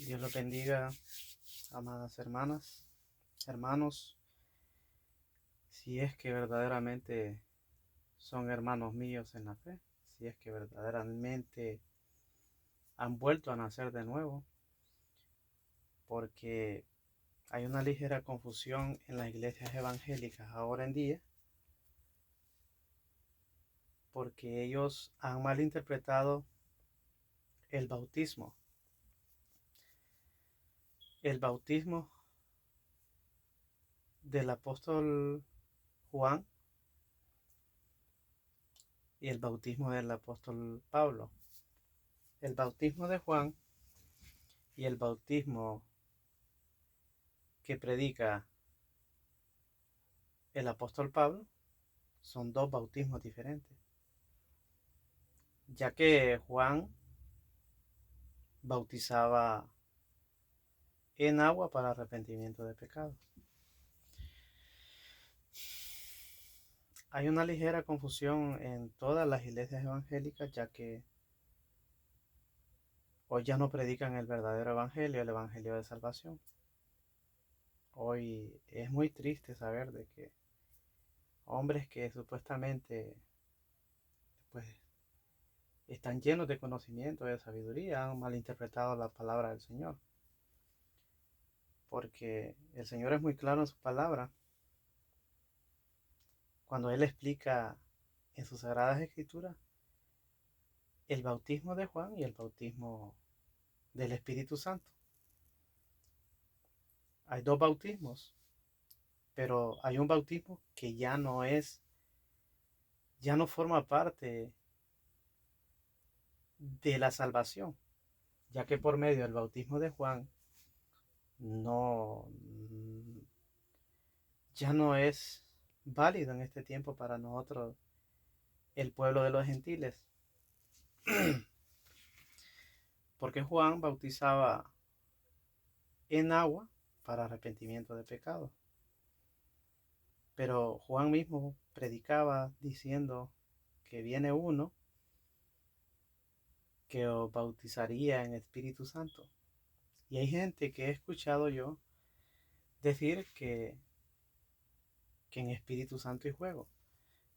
Dios los bendiga, amadas hermanas, hermanos, si es que verdaderamente son hermanos míos en la fe, si es que verdaderamente han vuelto a nacer de nuevo, porque hay una ligera confusión en las iglesias evangélicas ahora en día, porque ellos han malinterpretado el bautismo. El bautismo del apóstol Juan y el bautismo del apóstol Pablo. El bautismo de Juan y el bautismo que predica el apóstol Pablo son dos bautismos diferentes, ya que Juan bautizaba en agua para arrepentimiento de pecados. Hay una ligera confusión en todas las iglesias evangélicas, ya que hoy ya no predican el verdadero evangelio, el evangelio de salvación. Hoy es muy triste saber de que hombres que supuestamente pues están llenos de conocimiento, de sabiduría, han malinterpretado la palabra del Señor. Porque el Señor es muy claro en su palabra cuando Él explica en sus sagradas escrituras el bautismo de Juan y el bautismo del Espíritu Santo. Hay dos bautismos, pero hay un bautismo que ya no forma parte de la salvación, ya que por medio del bautismo de Juan no ya no es válido en este tiempo para nosotros, el pueblo de los gentiles, porque Juan bautizaba en agua para arrepentimiento de pecados. Pero Juan mismo predicaba diciendo que viene uno que os bautizaría en Espíritu Santo. Y hay gente que he escuchado yo decir que en Espíritu Santo hay juego.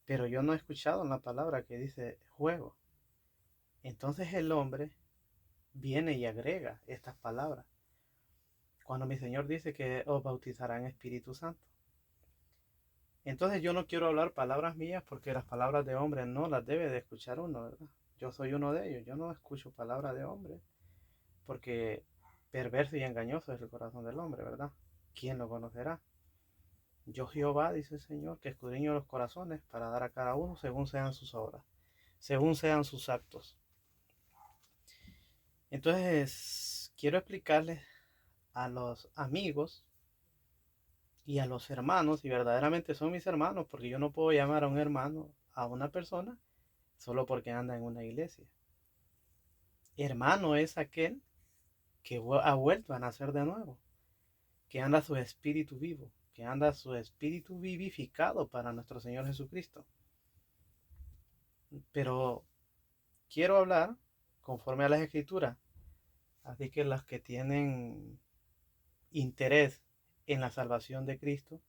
Pero yo no he escuchado en la palabra que dice juego. Entonces el hombre viene y agrega estas palabras. Cuando mi Señor dice que os bautizará en Espíritu Santo. Entonces yo no quiero hablar palabras mías porque las palabras de hombre no las debe de escuchar uno, ¿verdad? Yo soy uno de ellos. Yo no escucho palabras de hombre porque perverso y engañoso es el corazón del hombre, ¿verdad? ¿Quién lo conocerá? Yo Jehová, dice el Señor, que escudriño los corazones para dar a cada uno según sean sus obras, según sean sus actos. Entonces, quiero explicarles a los amigos y a los hermanos, y verdaderamente son mis hermanos, porque yo no puedo llamar a un hermano, a una persona, solo porque anda en una iglesia. Hermano es aquel que ha vuelto a nacer de nuevo, que anda su espíritu vivo, que anda su espíritu vivificado para nuestro Señor Jesucristo. Pero quiero hablar conforme a las Escrituras, así que los que tienen interés en la salvación de Cristo,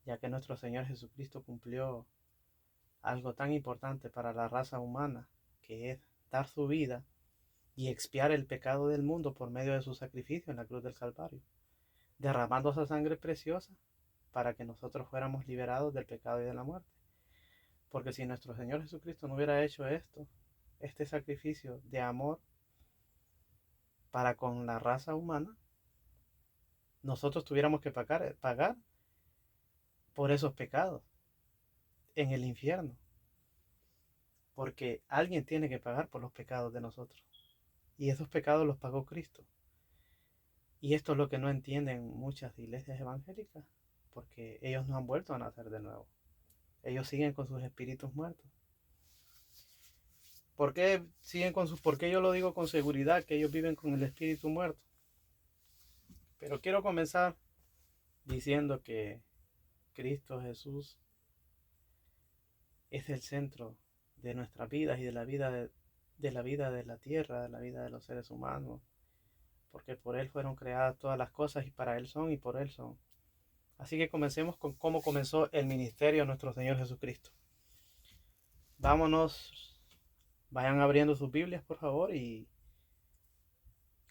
ya que nuestro Señor Jesucristo cumplió algo tan importante para la raza humana, que es dar su vida y expiar el pecado del mundo por medio de su sacrificio en la cruz del Calvario, derramando esa sangre preciosa para que nosotros fuéramos liberados del pecado y de la muerte. Porque si nuestro Señor Jesucristo no hubiera hecho este sacrificio de amor para con la raza humana, nosotros tuviéramos que pagar por esos pecados en el infierno. Porque alguien tiene que pagar por los pecados de nosotros. Y esos pecados los pagó Cristo. Y esto es lo que no entienden muchas iglesias evangélicas, porque ellos no han vuelto a nacer de nuevo. Ellos siguen con sus espíritus muertos. ¿Por qué siguen con sus? ¿Por qué yo lo digo con seguridad que ellos viven con el espíritu muerto? Pero quiero comenzar diciendo que Cristo Jesús es el centro de nuestras vidas y de la vida de la vida de la tierra, de la vida de los seres humanos, porque porque por Él fueron creadas todas las cosas y para Él son y por Él son. Así que comencemos con cómo comenzó el ministerio de nuestro Señor Jesucristo. Vámonos, vayan abriendo sus Biblias por favor y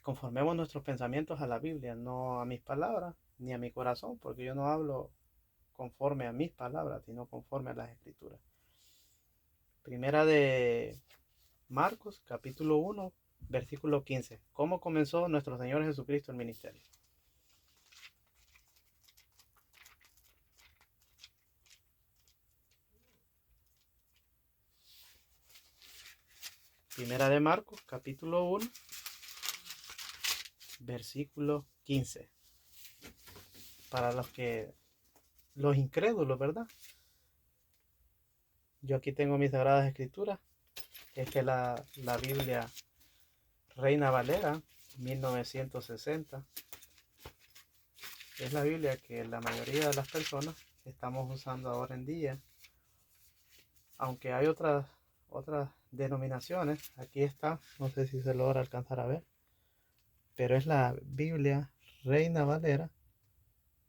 conformemos nuestros pensamientos a la Biblia, no a mis palabras ni a mi corazón, porque yo no hablo conforme a mis palabras, sino conforme a las Escrituras. Primera de Marcos, capítulo 1, versículo 15. ¿Cómo comenzó nuestro Señor Jesucristo el ministerio? Primera de Marcos, capítulo 1, versículo 15. Para los incrédulos, ¿verdad? Yo aquí tengo mis sagradas escrituras. Es que la Biblia Reina Valera 1960 es la Biblia que la mayoría de las personas estamos usando ahora en día. Aunque hay otras denominaciones, aquí está, no sé si se logra alcanzar a ver, pero es la Biblia Reina Valera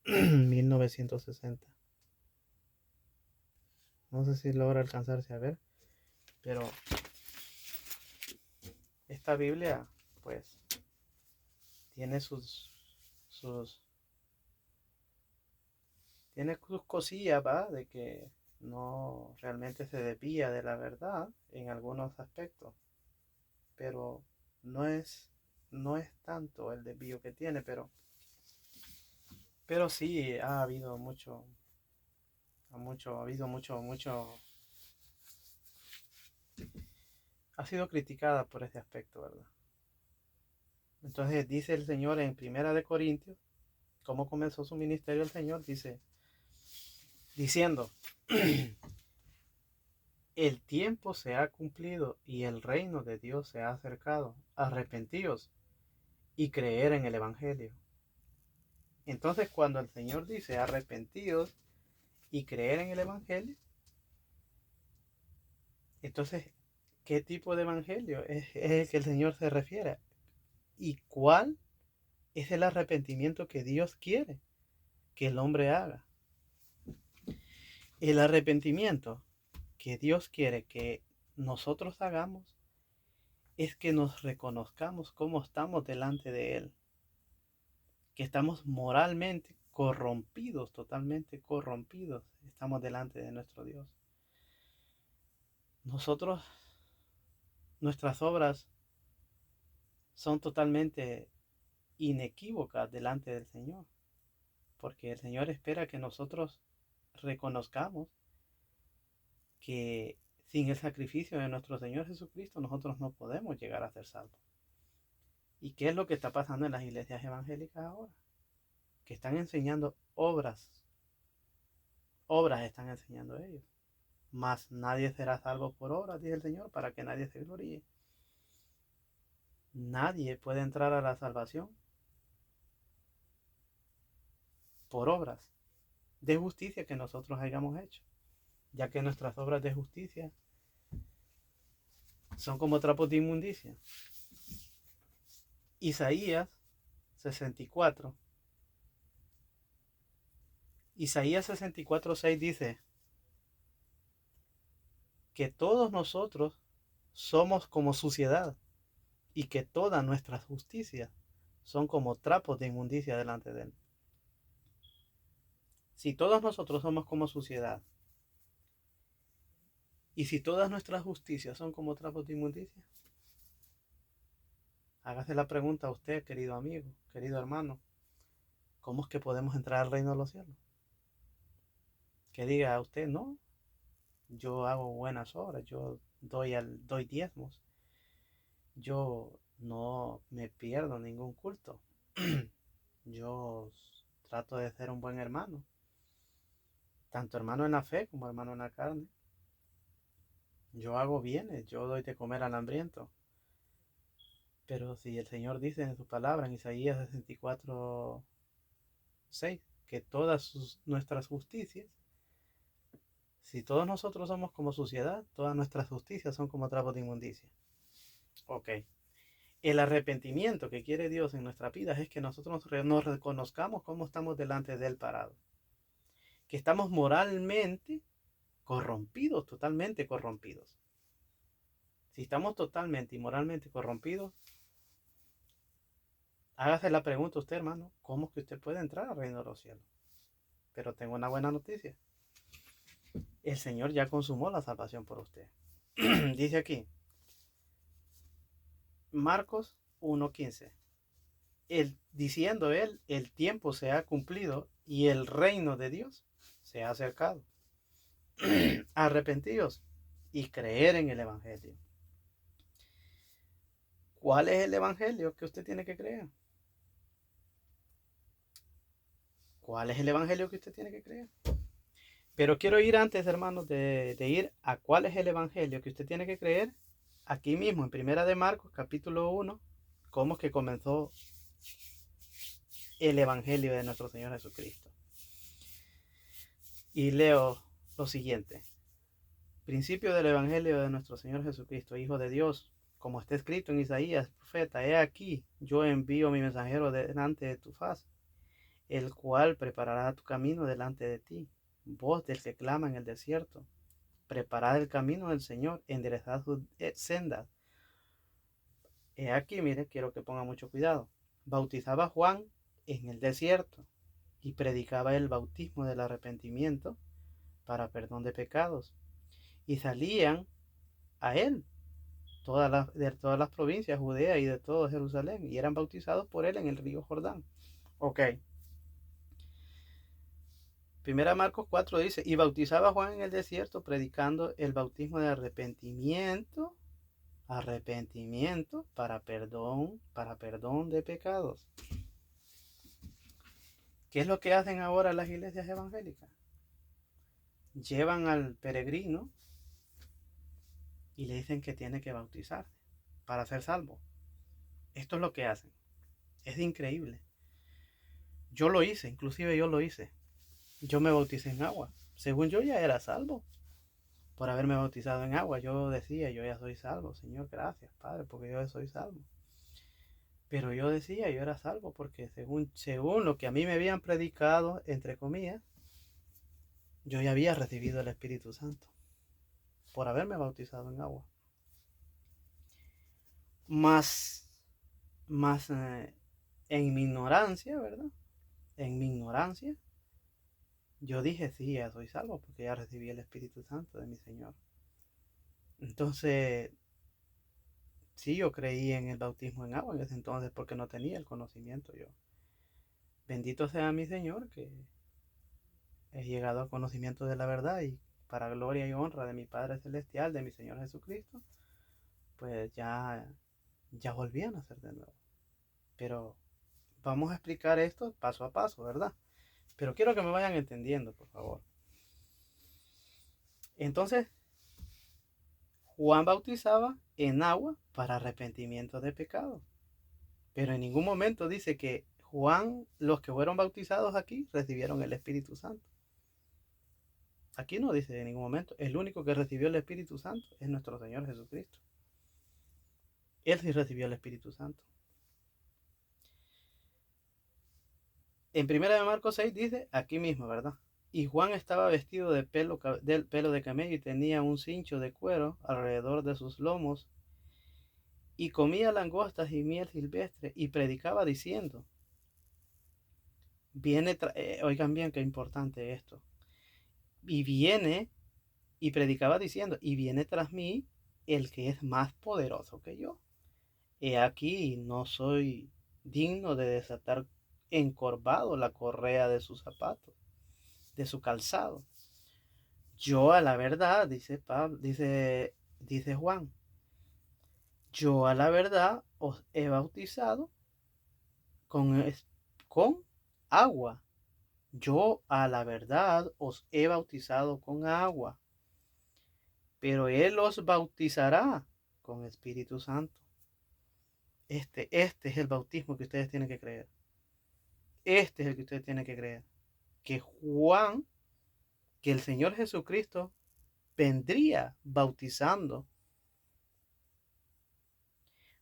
1960. No sé si logra alcanzarse a ver, pero esta Biblia pues tiene tiene sus cosillas, ¿va? De que no realmente se desvía de la verdad en algunos aspectos, pero no es tanto el desvío que tiene, pero sí ha habido ha sido criticada por este aspecto, ¿verdad? Entonces dice el Señor en Primera de Corintios, cómo comenzó su ministerio el Señor, diciendo, el tiempo se ha cumplido y el reino de Dios se ha acercado, arrepentíos y creer en el Evangelio. Entonces cuando el Señor dice arrepentidos y creer en el Evangelio, entonces, ¿qué tipo de Evangelio es el que el Señor se refiere? ¿Y cuál es el arrepentimiento que Dios quiere que el hombre haga? El arrepentimiento que Dios quiere que nosotros hagamos es que nos reconozcamos cómo estamos delante de Él, que estamos moralmente corrompidos, totalmente corrompidos, estamos delante de nuestro Dios. Nosotros, nuestras obras son totalmente inequívocas delante del Señor, porque el Señor espera que nosotros reconozcamos que sin el sacrificio de nuestro Señor Jesucristo nosotros no podemos llegar a ser salvos. ¿Y qué es lo que está pasando en las iglesias evangélicas ahora? Que están enseñando obras están enseñando ellos. Mas nadie será salvo por obras, dice el Señor, para que nadie se gloríe. Nadie puede entrar a la salvación por obras de justicia que nosotros hayamos hecho, ya que nuestras obras de justicia son como trapos de inmundicia. Isaías 64. Isaías 64:6 dice que todos nosotros somos como suciedad y que todas nuestras justicias son como trapos de inmundicia delante de Él. Si todos nosotros somos como suciedad y si todas nuestras justicias son como trapos de inmundicia, hágase la pregunta a usted, querido amigo, querido hermano, ¿cómo es que podemos entrar al reino de los cielos? Que diga a usted, no, yo hago buenas obras, yo doy diezmos, yo no me pierdo ningún culto, yo trato de ser un buen hermano, tanto hermano en la fe como hermano en la carne. Yo hago bienes, yo doy de comer al hambriento. Pero si el Señor dice en su palabra, en Isaías 64:6, que nuestras justicias, si todos nosotros somos como suciedad, todas nuestras justicias son como trapos de inmundicia. Ok. El arrepentimiento que quiere Dios en nuestras vidas es que nosotros nos reconozcamos cómo estamos delante de Él parados. Que estamos moralmente corrompidos, totalmente corrompidos. Si estamos totalmente y moralmente corrompidos, hágase la pregunta usted, hermano, ¿cómo es que usted puede entrar al reino de los cielos? Pero tengo una buena noticia. El Señor ya consumó la salvación por usted. Dice aquí, Marcos 1:15. Diciendo él, el tiempo se ha cumplido y el reino de Dios se ha acercado. Arrepentidos y creer en el Evangelio. ¿Cuál es el Evangelio que usted tiene que creer? ¿Cuál es el Evangelio que usted tiene que creer? Pero quiero ir antes, hermanos, de ir a cuál es el Evangelio que usted tiene que creer. Aquí mismo, en Primera de Marcos, capítulo 1, cómo es que comenzó el Evangelio de nuestro Señor Jesucristo. Y leo lo siguiente. Principio del Evangelio de nuestro Señor Jesucristo, Hijo de Dios, como está escrito en Isaías, profeta, he aquí, yo envío mi mensajero delante de tu faz, el cual preparará tu camino delante de ti. Voz del que clama en el desierto, preparad el camino del Señor, enderezad sus sendas. He aquí, mire, quiero que ponga mucho cuidado. Bautizaba Juan en el desierto y predicaba el bautismo del arrepentimiento para perdón de pecados. Y salían a él de todas las provincias, Judea y de todo Jerusalén, y eran bautizados por él en el río Jordán. Ok. Primera Marcos 4 dice, y bautizaba Juan en el desierto predicando el bautismo de arrepentimiento para perdón de pecados. ¿Qué es lo que hacen ahora las iglesias evangélicas? Llevan al peregrino y le dicen que tiene que bautizarse para ser salvo. Esto es lo que hacen. Es increíble. Yo lo hice, inclusive yo lo hice. Yo me bauticé en agua. Según yo ya era salvo por haberme bautizado en agua. Yo decía, yo ya soy salvo. Señor, gracias, Padre, porque yo ya soy salvo. Pero yo decía, yo era salvo porque según lo que a mí me habían predicado, entre comillas, yo ya había recibido el Espíritu Santo por haberme bautizado en agua. Más en mi ignorancia, ¿verdad? En mi ignorancia, yo dije, sí, ya soy salvo porque ya recibí el Espíritu Santo de mi Señor. Entonces, sí, yo creí en el bautismo en agua en ese entonces porque no tenía el conocimiento yo. Bendito sea mi Señor que he llegado al conocimiento de la verdad y para gloria y honra de mi Padre Celestial, de mi Señor Jesucristo, pues ya volví a nacer de nuevo. Pero vamos a explicar esto paso a paso, ¿verdad? Pero quiero que me vayan entendiendo, por favor. Entonces, Juan bautizaba en agua para arrepentimiento de pecados. Pero en ningún momento dice que Juan, los que fueron bautizados aquí, recibieron el Espíritu Santo. Aquí no dice en ningún momento. El único que recibió el Espíritu Santo es nuestro Señor Jesucristo. Él sí recibió el Espíritu Santo. En 1 Marcos 6 dice, aquí mismo, ¿verdad? Y Juan estaba vestido del pelo de camello y tenía un cincho de cuero alrededor de sus lomos y comía langostas y miel silvestre y predicaba diciendo, oigan bien qué importante esto, y predicaba diciendo, y viene tras mí el que es más poderoso que yo. He aquí, no soy digno de desatar encorvado la correa de sus zapatos, de su calzado. Yo a la verdad, dice Juan, yo a la verdad os he bautizado con agua. Yo a la verdad os he bautizado con agua, pero Él os bautizará con Espíritu Santo. Este es el bautismo que ustedes tienen que creer. Este es el que ustedes tienen que creer. Que el Señor Jesucristo vendría bautizando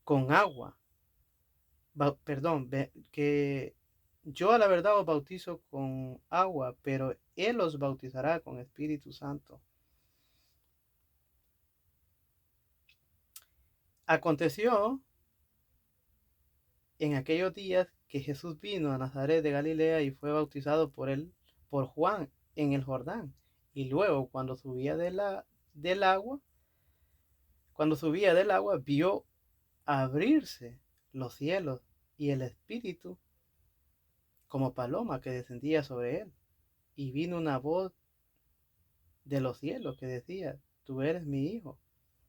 con agua que yo a la verdad os bautizo con agua, pero Él os bautizará con Espíritu Santo. Aconteció en aquellos días que Jesús vino a Nazaret de Galilea y fue bautizado por Juan en el Jordán. Y luego del agua, cuando subía del agua, vio abrirse los cielos y el Espíritu como paloma que descendía sobre él. Y vino una voz de los cielos que decía: tú eres mi Hijo,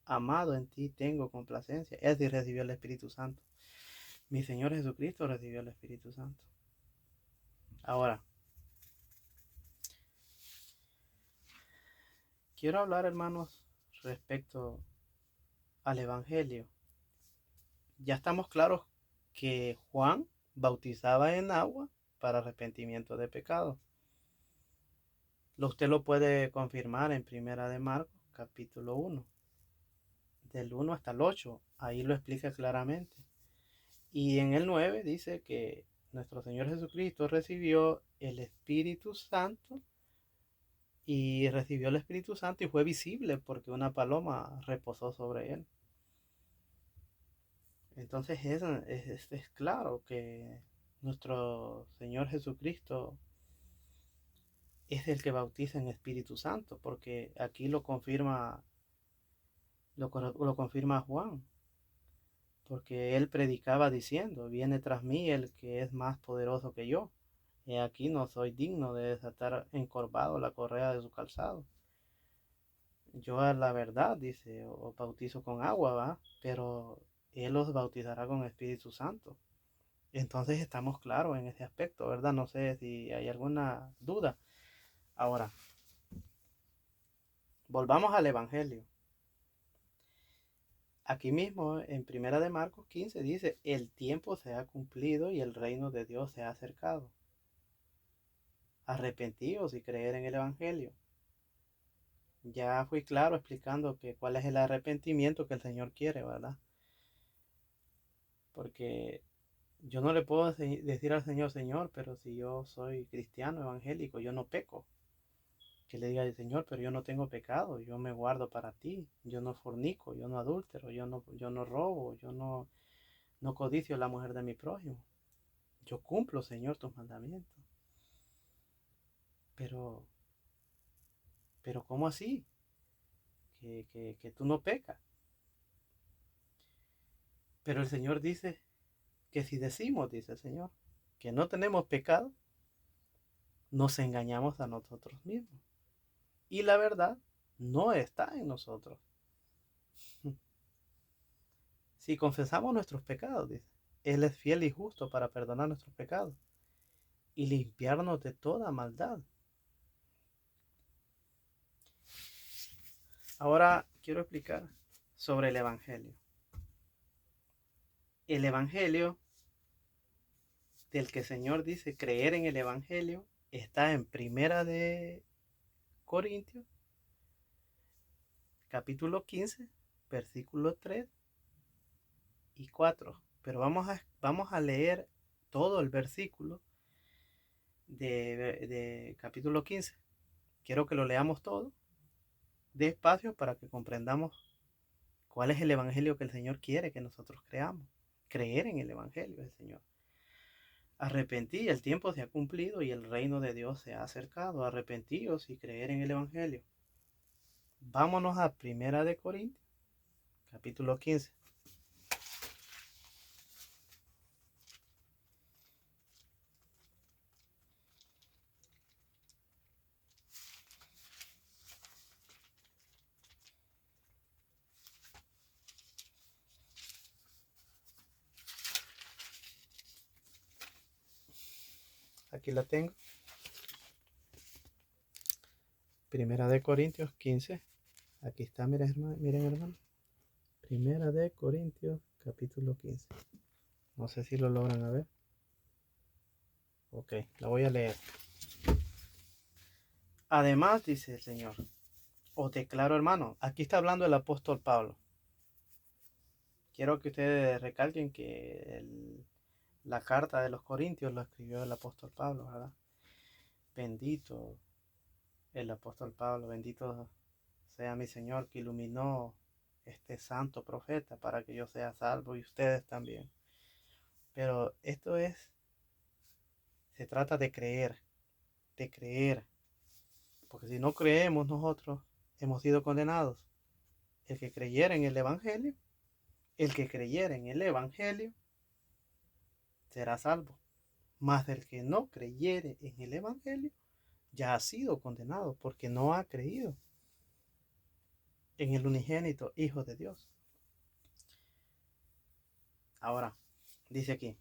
amado, en ti tengo complacencia. Es decir, recibió el Espíritu Santo. Mi Señor Jesucristo recibió el Espíritu Santo. Ahora, quiero hablar, hermanos, respecto al Evangelio. Ya estamos claros que Juan bautizaba en agua para arrepentimiento de pecado. Usted lo puede confirmar en Primera de Marcos, capítulo 1, del 1 hasta el 8. Ahí lo explica claramente. Y en el 9 dice que nuestro Señor Jesucristo recibió el Espíritu Santo y fue visible porque una paloma reposó sobre él. Entonces es claro que nuestro Señor Jesucristo es el que bautiza en Espíritu Santo, porque aquí lo confirma Juan, porque él predicaba diciendo: viene tras mí el que es más poderoso que yo. He aquí no soy digno de desatar encorvado la correa de su calzado. Yo a la verdad, dice, os bautizo con agua, ¿va? Pero Él os bautizará con Espíritu Santo. Entonces estamos claros en ese aspecto, ¿verdad? No sé si hay alguna duda. Ahora, volvamos al Evangelio. Aquí mismo en Primera de Marcos 15 dice: el tiempo se ha cumplido y el reino de Dios se ha acercado. Arrepentíos y creer en el Evangelio. Ya fui claro explicando cuál es el arrepentimiento que el Señor quiere, ¿verdad? Porque yo no le puedo decir al Señor: Señor, pero si yo soy cristiano evangélico, yo no peco. Que le diga al Señor: pero yo no tengo pecado, yo me guardo para ti, yo no fornico, yo no adúltero, yo no robo, yo no codicio a la mujer de mi prójimo. Yo cumplo, Señor, tus mandamientos. Pero, ¿cómo así? Que tú no pecas. Pero el Señor dice que si decimos, dice el Señor, que no tenemos pecado, nos engañamos a nosotros mismos. Y la verdad no está en nosotros. Si confesamos nuestros pecados, dice, Él es fiel y justo para perdonar nuestros pecados y limpiarnos de toda maldad. Ahora quiero explicar sobre el Evangelio. El Evangelio del que el Señor dice creer en el Evangelio está en Primera de Corintios, capítulo 15, versículos 3 y 4. Pero vamos a leer todo el versículo de capítulo 15. Quiero que lo leamos todo despacio para que comprendamos cuál es el Evangelio que el Señor quiere que nosotros creamos. Creer en el Evangelio del Señor. Arrepentí, el tiempo se ha cumplido y el reino de Dios se ha acercado. Arrepentíos y creer en el Evangelio. Vámonos a Primera de Corintios, capítulo 15. Aquí la tengo. Primera de Corintios 15. Aquí está, miren hermano. Primera de Corintios, capítulo 15. No sé si lo logran a ver. Ok, la voy a leer. Además, dice el Señor, os declaro, hermano, aquí está hablando el apóstol Pablo. Quiero que ustedes recalquen que la carta de los Corintios lo escribió el apóstol Pablo, ¿verdad? Bendito el apóstol Pablo, bendito sea mi Señor que iluminó este santo profeta para que yo sea salvo y ustedes también. Pero se trata de creer, porque si no creemos nosotros hemos sido condenados. El que creyera en el Evangelio, será salvo. Mas el que no creyere en el Evangelio ya ha sido condenado porque no ha creído en el unigénito Hijo de Dios. Ahora, dice aquí,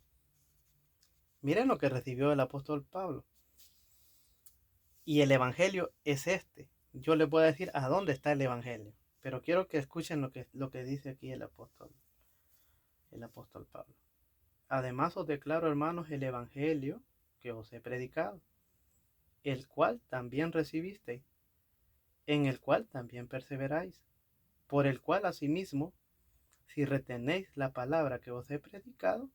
miren lo que recibió el apóstol Pablo. Y el Evangelio es este. Yo les voy a decir a dónde está el Evangelio. Pero quiero que escuchen lo que dice aquí el apóstol Pablo. Además os declaro, hermanos, el Evangelio que os he predicado, el cual también recibisteis, en el cual también perseveráis, por el cual asimismo, si retenéis la palabra que os he predicado,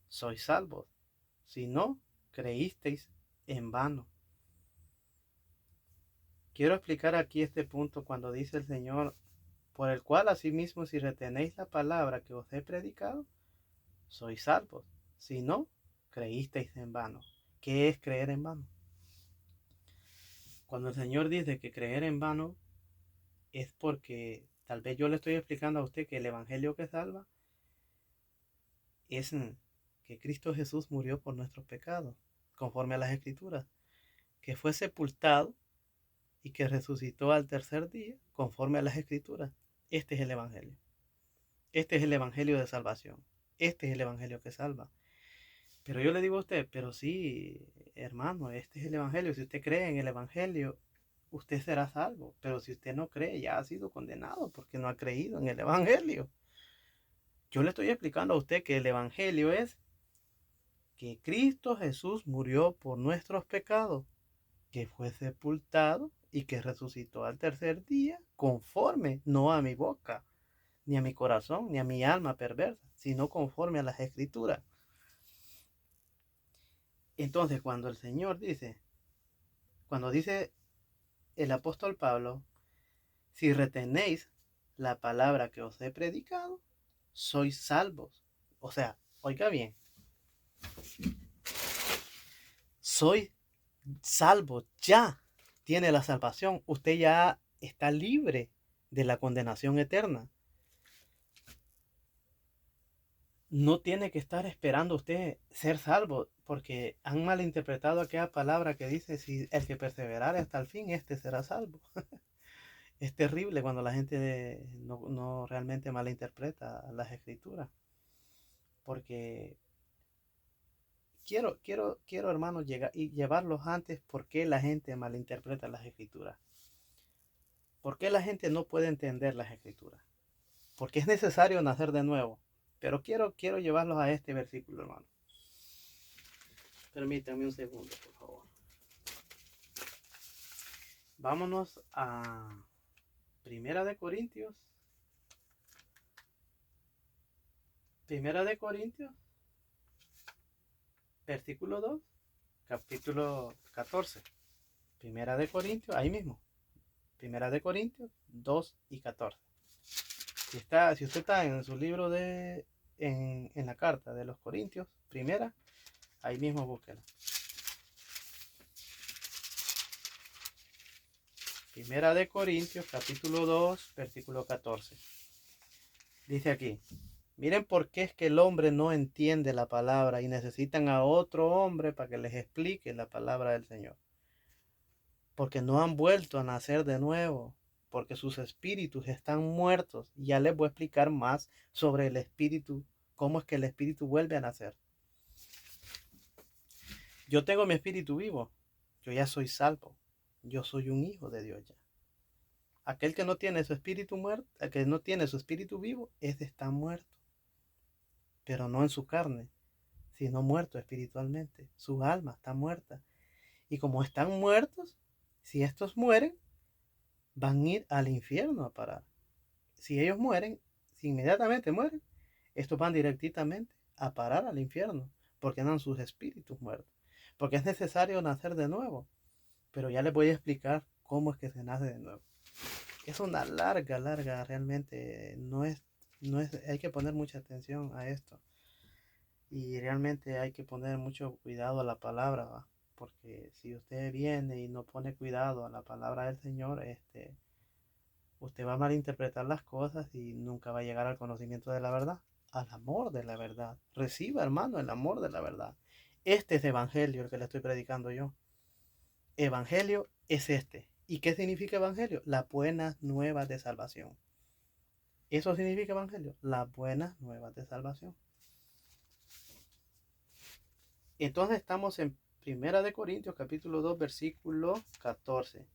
sois salvos. Si no, creísteis en vano. Quiero explicar aquí este punto cuando dice el Señor, por el cual asimismo, si retenéis la palabra que os he predicado, sois salvos. Si no, creísteis en vano. ¿Qué es creer en vano? Cuando el Señor dice que creer en vano es porque tal vez yo le estoy explicando a usted que el Evangelio que salva es que Cristo Jesús murió por nuestros pecados, conforme a las Escrituras, que fue sepultado y que resucitó al tercer día, conforme a las Escrituras. Este es el Evangelio. Este es el Evangelio de salvación. Este es el Evangelio que salva. Pero yo le digo a usted, pero sí, hermano, este es el Evangelio. Si usted cree en el Evangelio, usted será salvo. Pero si usted no cree, ya ha sido condenado porque no ha creído en el Evangelio. Yo le estoy explicando a usted que el Evangelio es que Cristo Jesús murió por nuestros pecados, que fue sepultado y que resucitó al tercer día, conforme, no a mi boca, ni a mi corazón, ni a mi alma perversa, sino conforme a las Escrituras. Entonces, cuando dice el apóstol Pablo, si retenéis la palabra que os he predicado, sois salvos. O sea, oiga bien, soy salvo, ya tiene la salvación, usted ya está libre de la condenación eterna. No tiene que estar esperando usted ser salvo, porque han malinterpretado aquella palabra que dice, si el que perseverare hasta el fin, este será salvo. Es terrible cuando la gente no realmente malinterpreta las escrituras, porque quiero hermanos, llevarlos antes por qué la gente malinterpreta las escrituras. ¿Por qué la gente no puede entender las escrituras? Porque es necesario nacer de nuevo. Pero quiero llevarlos a este versículo, hermano. Permítanme un segundo, por favor. Vámonos a Primera de Corintios. Primera de Corintios, versículo 2, capítulo 14. Primera de Corintios, ahí mismo. Primera de Corintios 2 y 14. Si usted está en su libro en la carta de los Corintios, primera, ahí mismo búsquela. Primera de Corintios, capítulo 2, versículo 14. Dice aquí, miren por qué es que el hombre no entiende la palabra y necesitan a otro hombre para que les explique la palabra del Señor. Porque no han vuelto a nacer de nuevo, porque sus espíritus están muertos. Y ya les voy a explicar más sobre el espíritu, cómo es que el espíritu vuelve a nacer. Yo tengo mi espíritu vivo, yo ya soy salvo, yo soy un hijo de Dios ya. Aquel que no tiene su espíritu muerto, el que no tiene su espíritu vivo, está muerto, pero no en su carne, sino muerto espiritualmente. Su alma está muerta. Y como están muertos, si estos mueren, van a ir al infierno a parar. Si ellos mueren, si inmediatamente mueren, estos van directamente a parar al infierno. porque andan sus espíritus muertos. Porque es necesario nacer de nuevo. Pero ya les voy a explicar cómo es que se nace de nuevo. Es una larga, realmente hay que poner mucha atención a esto. Y realmente hay que poner mucho cuidado a la palabra, ¿va? Porque si usted viene y no pone cuidado a la palabra del Señor, usted va a malinterpretar las cosas y nunca va a llegar al conocimiento de la verdad, al amor de la verdad. Reciba, hermano, el amor de la verdad. Este es evangelio el que le estoy predicando yo. Evangelio es este. ¿Y qué significa evangelio? Las buenas nuevas de salvación. Eso significa evangelio, las buenas nuevas de salvación. Entonces estamos en Primera de Corintios, capítulo 2, versículo 14.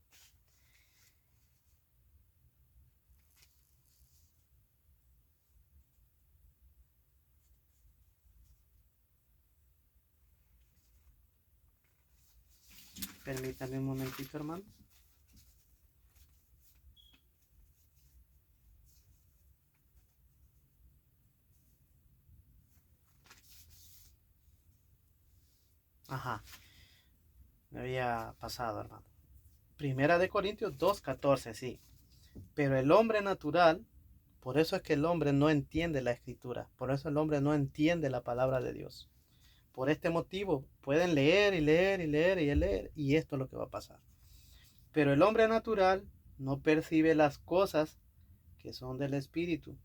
Permítame un momentito, hermano. Ajá, me había pasado, hermano. Primera de Corintios 2:14, sí. Pero el hombre natural, por eso es que el hombre no entiende la escritura, por eso el hombre no entiende la palabra de Dios. Por este motivo pueden leer y leer y leer y leer, y esto es lo que va a pasar. Pero el hombre natural no percibe las cosas que son del Espíritu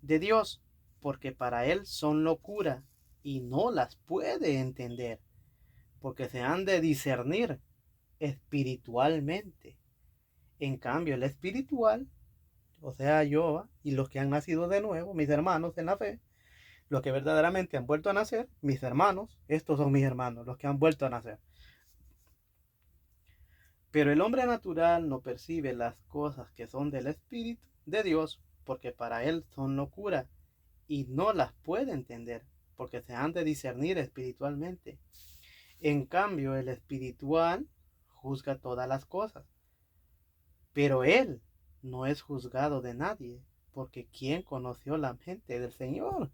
de Dios, porque para él son locura y no las puede entender, porque se han de discernir espiritualmente. En cambio, el espiritual, o sea, yo y los que han nacido de nuevo, mis hermanos en la fe, los que verdaderamente han vuelto a nacer, mis hermanos, estos son mis hermanos, los que han vuelto a nacer. Pero el hombre natural no percibe las cosas que son del Espíritu de Dios, porque para él son locura y no las puede entender, porque se han de discernir espiritualmente. En cambio, el espiritual juzga todas las cosas, pero él no es juzgado de nadie, porque ¿quién conoció la mente del Señor?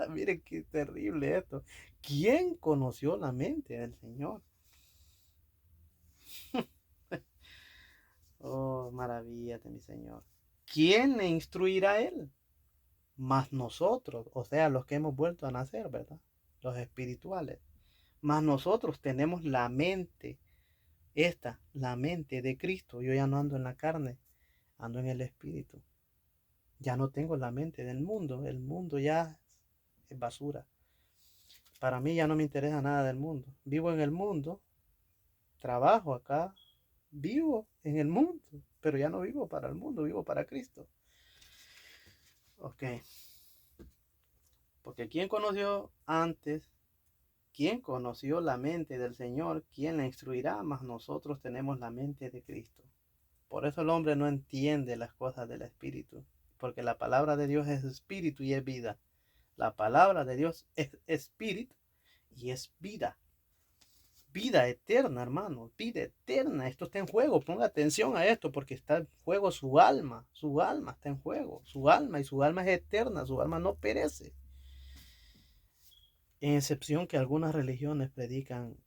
Miren qué terrible esto. ¿Quién conoció la mente del Señor? Oh, maravilla de mi Señor. ¿Quién le instruirá a él? Más nosotros, o sea, los que hemos vuelto a nacer, ¿verdad? Los espirituales. Más nosotros tenemos la mente, la mente de Cristo. Yo ya no ando en la carne, ando en el Espíritu. Ya no tengo la mente del mundo. El mundo ya es basura. Para mí ya no me interesa nada del mundo. Vivo en el mundo, trabajo acá, vivo en el mundo, pero ya no vivo para el mundo, vivo para Cristo. Ok. Porque ¿quién conoció antes? ¿Quién conoció la mente del Señor? ¿Quién la instruirá? Mas nosotros tenemos la mente de Cristo. Por eso el hombre no entiende las cosas del Espíritu, porque la palabra de Dios es espíritu y es vida. La palabra de Dios es espíritu y es vida. Vida eterna, hermano, vida eterna. Esto está en juego. Ponga atención a esto porque está en juego su alma. Su alma está en juego. Su alma y su alma es eterna. Su alma no perece. En excepción que algunas religiones predican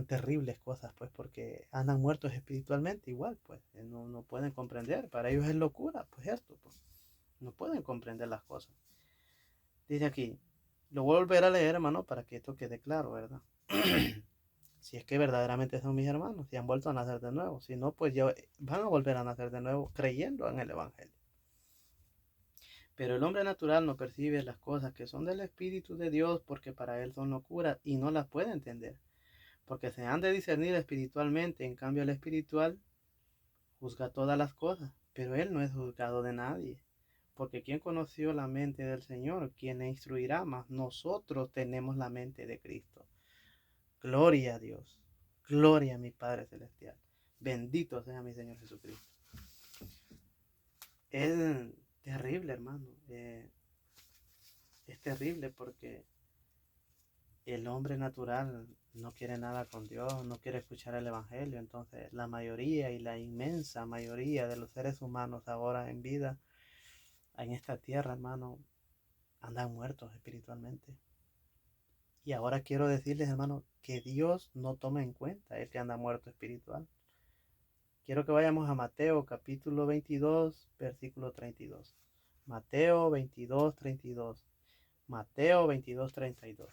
terribles cosas, pues porque andan muertos espiritualmente igual, pues no pueden comprender, para ellos es locura, pues esto, pues no pueden comprender las cosas. Dice aquí, lo voy a volver a leer, hermano, para que esto quede claro, ¿verdad? Si es que verdaderamente son mis hermanos, si han vuelto a nacer de nuevo, si no, pues ya van a volver a nacer de nuevo creyendo en el Evangelio. Pero el hombre natural no percibe las cosas que son del Espíritu de Dios porque para él son locura y no las puede entender porque se han de discernir espiritualmente. En cambio el espiritual juzga todas las cosas, pero él no es juzgado de nadie. Porque ¿quién conoció la mente del Señor? ¿Quién le instruirá? Más nosotros tenemos la mente de Cristo. Gloria a Dios. Gloria a mi Padre Celestial. Bendito sea mi Señor Jesucristo. Es terrible, hermano. Es terrible porque el hombre natural no quiere nada con Dios, no quiere escuchar el Evangelio. Entonces la mayoría y la inmensa mayoría de los seres humanos ahora en vida en esta tierra, hermano, andan muertos espiritualmente. Y ahora quiero decirles, hermano, que Dios no toma en cuenta el que anda muerto espiritual. Quiero que vayamos a Mateo capítulo 22, versículo 32. Mateo 22, 32. Mateo 22, 32.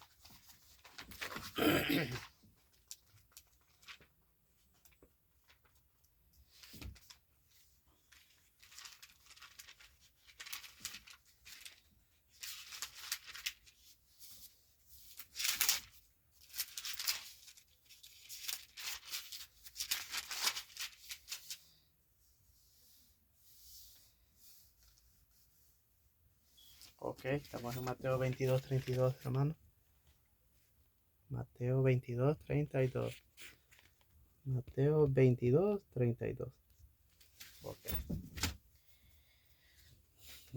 Ok, estamos en Mateo 22, 32, hermano. Mateo 22, 32. Mateo 22, 32. Ok.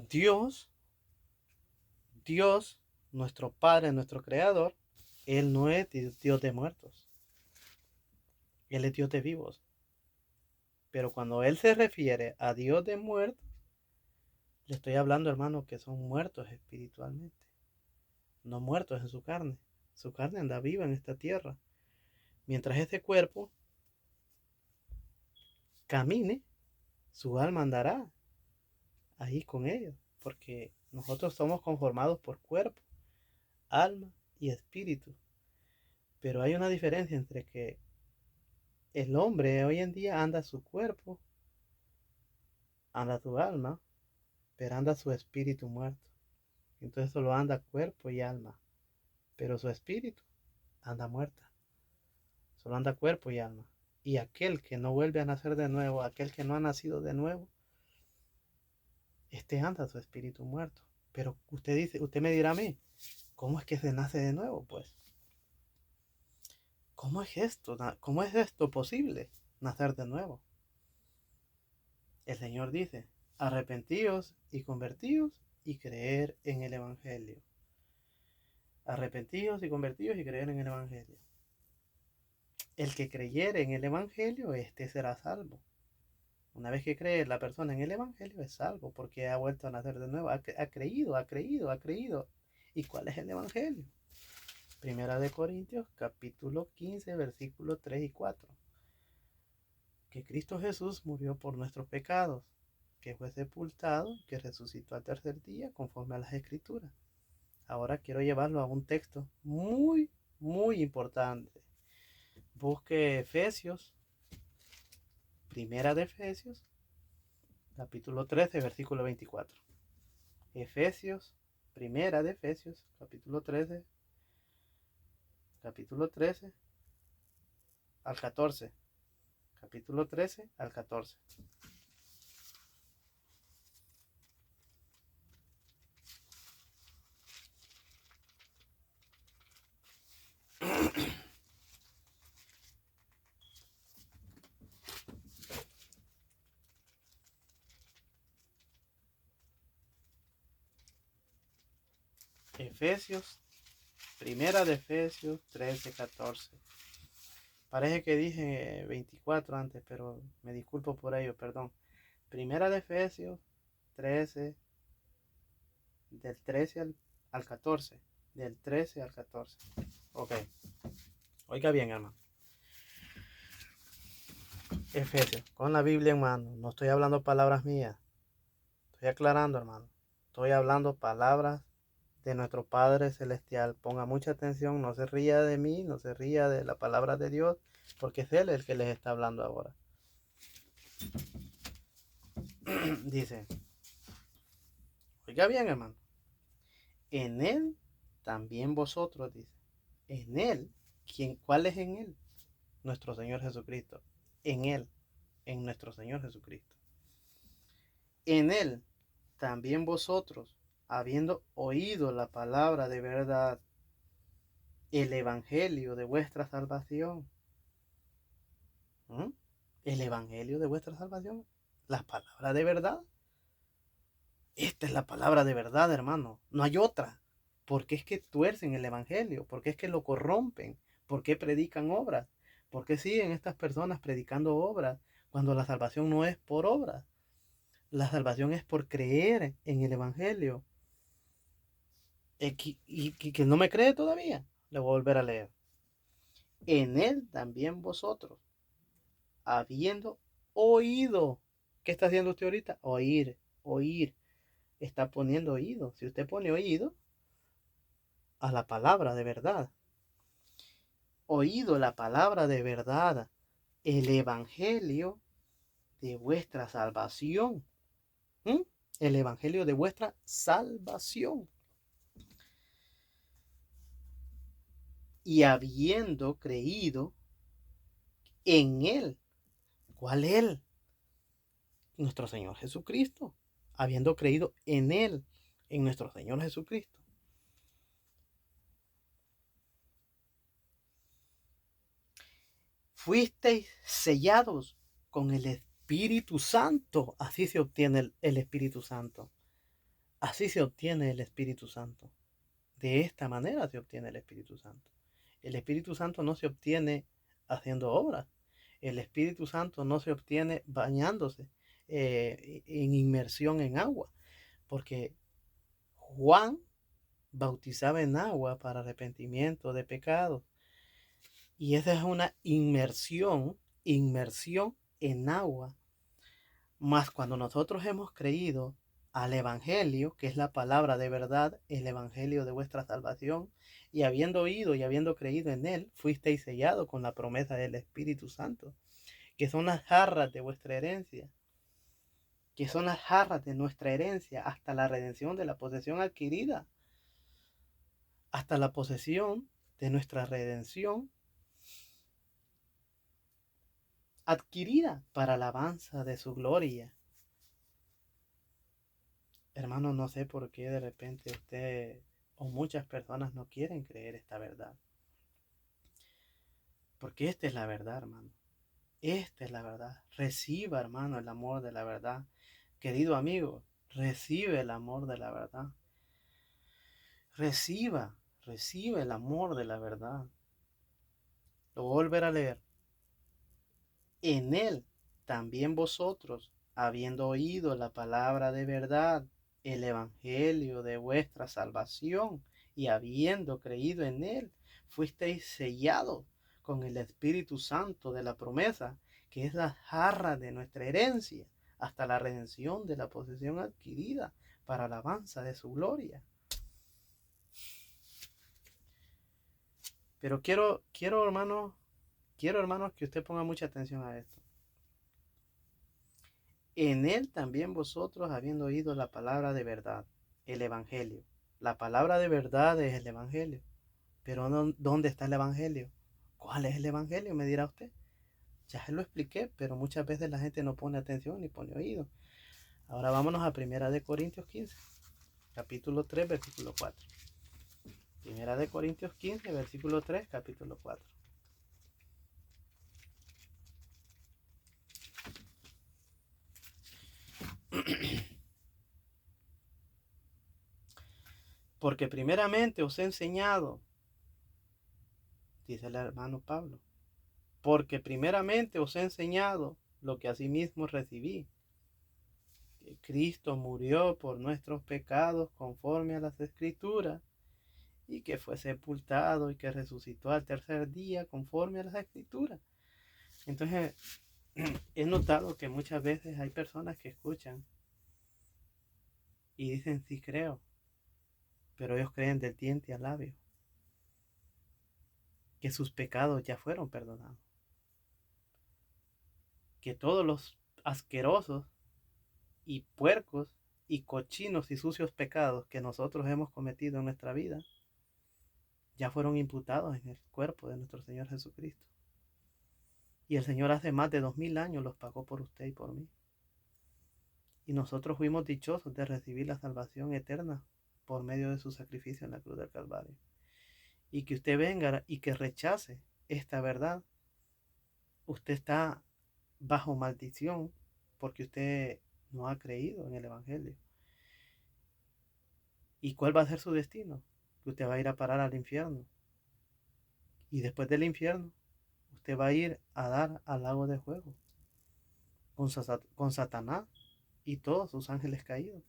Dios, nuestro Padre, nuestro Creador, Él no es Dios de muertos. Él es Dios de vivos. Pero cuando Él se refiere a Dios de muertos, le estoy hablando, hermano, que son muertos espiritualmente. No muertos en su carne. Su carne anda viva en esta tierra. Mientras este cuerpo camine, su alma andará ahí con ellos. Porque nosotros somos conformados por cuerpo, alma y espíritu. Pero hay una diferencia entre que el hombre hoy en día anda su cuerpo, anda su alma, pero anda su espíritu muerto. Entonces solo anda cuerpo y alma, pero su espíritu anda muerta. Solo anda cuerpo y alma. Y aquel que no vuelve a nacer de nuevo, aquel que no ha nacido de nuevo, este anda su espíritu muerto. Pero usted me dirá a mí, ¿cómo es que se nace de nuevo? Pues, ¿cómo es esto? ¿Cómo es esto posible? Nacer de nuevo. El Señor dice, arrepentíos y convertíos y creer en el Evangelio. Arrepentíos y convertíos y creer en el Evangelio. El que creyere en el Evangelio, este será salvo. Una vez que cree la persona en el Evangelio, es salvo porque ha vuelto a nacer de nuevo. Ha creído, ha creído, ha creído. ¿Y cuál es el Evangelio? Primera de Corintios, capítulo 15, versículos 3 y 4. Que Cristo Jesús murió por nuestros pecados, que fue sepultado, que resucitó al tercer día, conforme a las Escrituras. Ahora quiero llevarlo a un texto muy, muy importante. Busque Efesios, primera de Efesios, capítulo 13, versículo 24. Efesios, primera de Efesios, capítulo 13 al 14. Capítulo 13 al 14. Efesios, primera de Efesios 13, 14. Parece que dije 24 antes, pero me disculpo por ello, perdón. Primera de Efesios 13, del 13 al 14. Del 13 al 14. Ok. Oiga bien, hermano. Efesios, con la Biblia en mano. No estoy hablando palabras mías. Estoy aclarando, hermano. Estoy hablando palabras de nuestro Padre Celestial. Ponga mucha atención. No se ría de mí. No se ría de la palabra de Dios. Porque es Él el que les está hablando ahora. Dice. Oiga bien, hermano. En Él también vosotros, dice. En Él. ¿Cuál es en Él? Nuestro Señor Jesucristo. En Él. En nuestro Señor Jesucristo. En Él también vosotros, habiendo oído la palabra de verdad, el evangelio de vuestra salvación. ¿Mm? El evangelio de vuestra salvación. La palabra de verdad. Esta es la palabra de verdad, hermano. No hay otra. ¿Por qué es que tuercen el evangelio? ¿Por qué es que lo corrompen? ¿Por qué predican obras? ¿Por qué siguen estas personas predicando obras cuando la salvación no es por obras? La salvación es por creer en el evangelio. Y que no me cree todavía, le voy a volver a leer. En él también vosotros, habiendo oído. ¿Qué está haciendo usted ahorita? Oír, oír. Está poniendo oído. Si usted pone oído a la palabra de verdad, oído la palabra de verdad, el evangelio de vuestra salvación. ¿Mm? El evangelio de vuestra salvación. Y habiendo creído en él. ¿Cuál él? Nuestro Señor Jesucristo. Habiendo creído en él, en nuestro Señor Jesucristo. Fuisteis sellados con el Espíritu Santo. Así se obtiene el Espíritu Santo. Así se obtiene el Espíritu Santo. De esta manera se obtiene el Espíritu Santo. El Espíritu Santo no se obtiene haciendo obras. El Espíritu Santo no se obtiene bañándose en inmersión en agua. Porque Juan bautizaba en agua para arrepentimiento de pecados. Y esa es una inmersión en agua. Mas cuando nosotros hemos creído al Evangelio, que es la palabra de verdad, el Evangelio de vuestra salvación, y habiendo oído y habiendo creído en él, fuisteis sellados con la promesa del Espíritu Santo, que son las jarras de vuestra herencia, que son las jarras de nuestra herencia hasta la redención de la posesión adquirida, hasta la posesión de nuestra redención adquirida para alabanza de su gloria. Hermano, no sé por qué de repente usted o muchas personas no quieren creer esta verdad. Porque esta es la verdad, hermano. Esta es la verdad. Reciba, hermano, el amor de la verdad. Querido amigo, recibe el amor de la verdad. Recibe el amor de la verdad. Lo voy a volver a leer. En él también vosotros, habiendo oído la palabra de verdad, el evangelio de vuestra salvación, y habiendo creído en él, fuisteis sellados con el Espíritu Santo de la promesa, que es la jarra de nuestra herencia, hasta la redención de la posesión adquirida para alabanza de su gloria. Pero hermanos, que usted ponga mucha atención a esto. En él también vosotros, habiendo oído la palabra de verdad, el evangelio. La palabra de verdad es el evangelio. Pero ¿dónde está el evangelio? ¿Cuál es el evangelio? Me dirá usted. Ya se lo expliqué, pero muchas veces la gente no pone atención ni pone oído. Ahora vámonos a Primera de Corintios 15, capítulo 3, versículo 4. Primera de Corintios 15, versículo 3, capítulo 4. Porque primeramente os he enseñado, dice el hermano Pablo, porque primeramente os he enseñado lo que asimismo recibí, que Cristo murió por nuestros pecados conforme a las Escrituras, y que fue sepultado y que resucitó al tercer día conforme a las Escrituras. Entonces, he notado que muchas veces hay personas que escuchan y dicen sí creo, pero ellos creen del diente al labio que sus pecados ya fueron perdonados, que todos los asquerosos y puercos y cochinos y sucios pecados que nosotros hemos cometido en nuestra vida ya fueron imputados en el cuerpo de nuestro Señor Jesucristo. Y el Señor hace más de 2000 años los pagó por usted y por mí. Y nosotros fuimos dichosos de recibir la salvación eterna por medio de su sacrificio en la cruz del Calvario. Y que usted venga y que rechace esta verdad, usted está bajo maldición porque usted no ha creído en el Evangelio. ¿Y cuál va a ser su destino? Que usted va a ir a parar al infierno. Y después del infierno, usted va a ir a dar al lago de fuego con Satanás y todos sus ángeles caídos.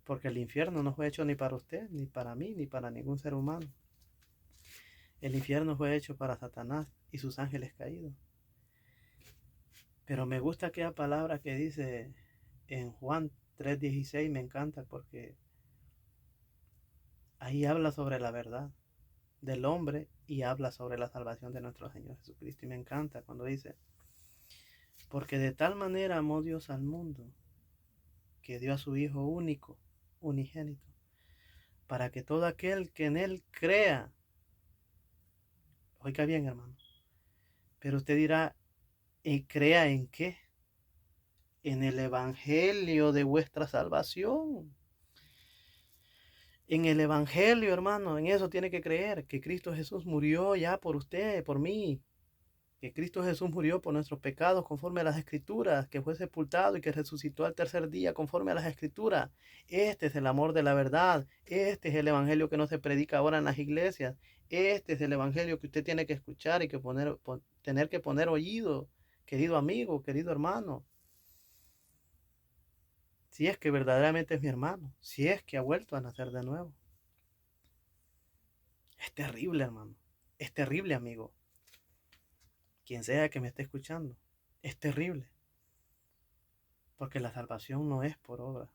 Porque el infierno no fue hecho ni para usted, ni para mí, ni para ningún ser humano. El infierno fue hecho para Satanás y sus ángeles caídos. Pero me gusta aquella palabra que dice en Juan 3:16, me encanta porque ahí habla sobre la verdad del hombre y habla sobre la salvación de nuestro Señor Jesucristo. Y me encanta cuando dice, porque de tal manera amó Dios al mundo, que dio a su Hijo único, unigénito, para que todo aquel que en Él crea, oiga bien hermano, pero usted dirá, ¿y crea en qué? En el Evangelio de vuestra salvación. En el Evangelio, hermano, en eso tiene que creer, que Cristo Jesús murió ya por usted, por mí, que Cristo Jesús murió por nuestros pecados conforme a las Escrituras, que fue sepultado y que resucitó al tercer día conforme a las Escrituras. Este es el amor de la verdad. Este es el Evangelio que no se predica ahora en las iglesias. Este es el Evangelio que usted tiene que escuchar y que tener que poner oído, querido amigo, querido hermano. Si es que verdaderamente es mi hermano, si es que ha vuelto a nacer de nuevo. Es terrible, hermano. Es terrible, amigo. Quien sea que me esté escuchando. Es terrible. Porque la salvación no es por obra.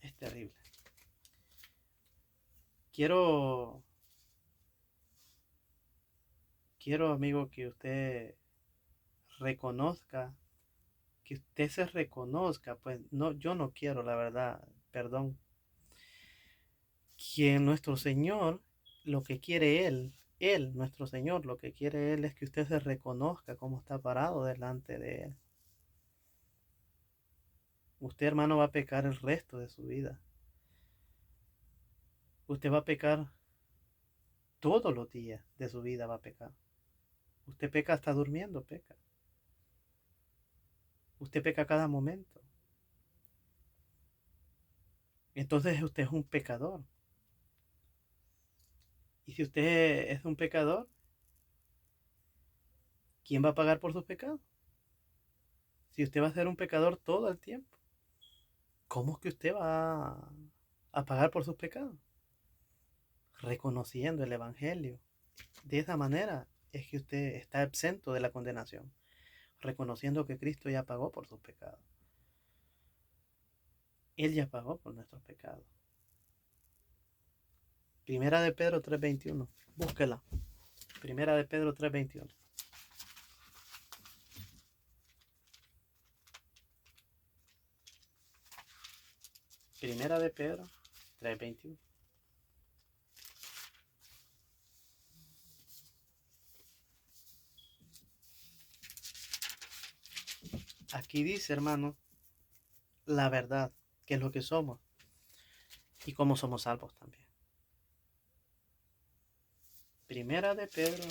Es terrible. Quiero, amigo, que usted reconozca, que usted se reconozca, pues no, yo no quiero, la verdad, perdón, que nuestro Señor, lo que quiere Él, nuestro Señor, lo que quiere Él es que usted se reconozca como está parado delante de Él. Usted, hermano, va a pecar el resto de su vida. Usted va a pecar todos los días de su vida, va a pecar. Usted peca hasta durmiendo, peca. Usted peca cada momento. Entonces usted es un pecador. Y si usted es un pecador, ¿quién va a pagar por sus pecados? Si usted va a ser un pecador todo el tiempo, ¿cómo es que usted va a pagar por sus pecados? Reconociendo el Evangelio. De esa manera es que usted está exento de la condenación, reconociendo que Cristo ya pagó por sus pecados. Él ya pagó por nuestros pecados. Primera de Pedro 3:21. Búsquela. Primera de Pedro 3:21. Primera de Pedro 3:21. Aquí dice, hermano, la verdad, que es lo que somos y cómo somos salvos también. Primera de Pedro,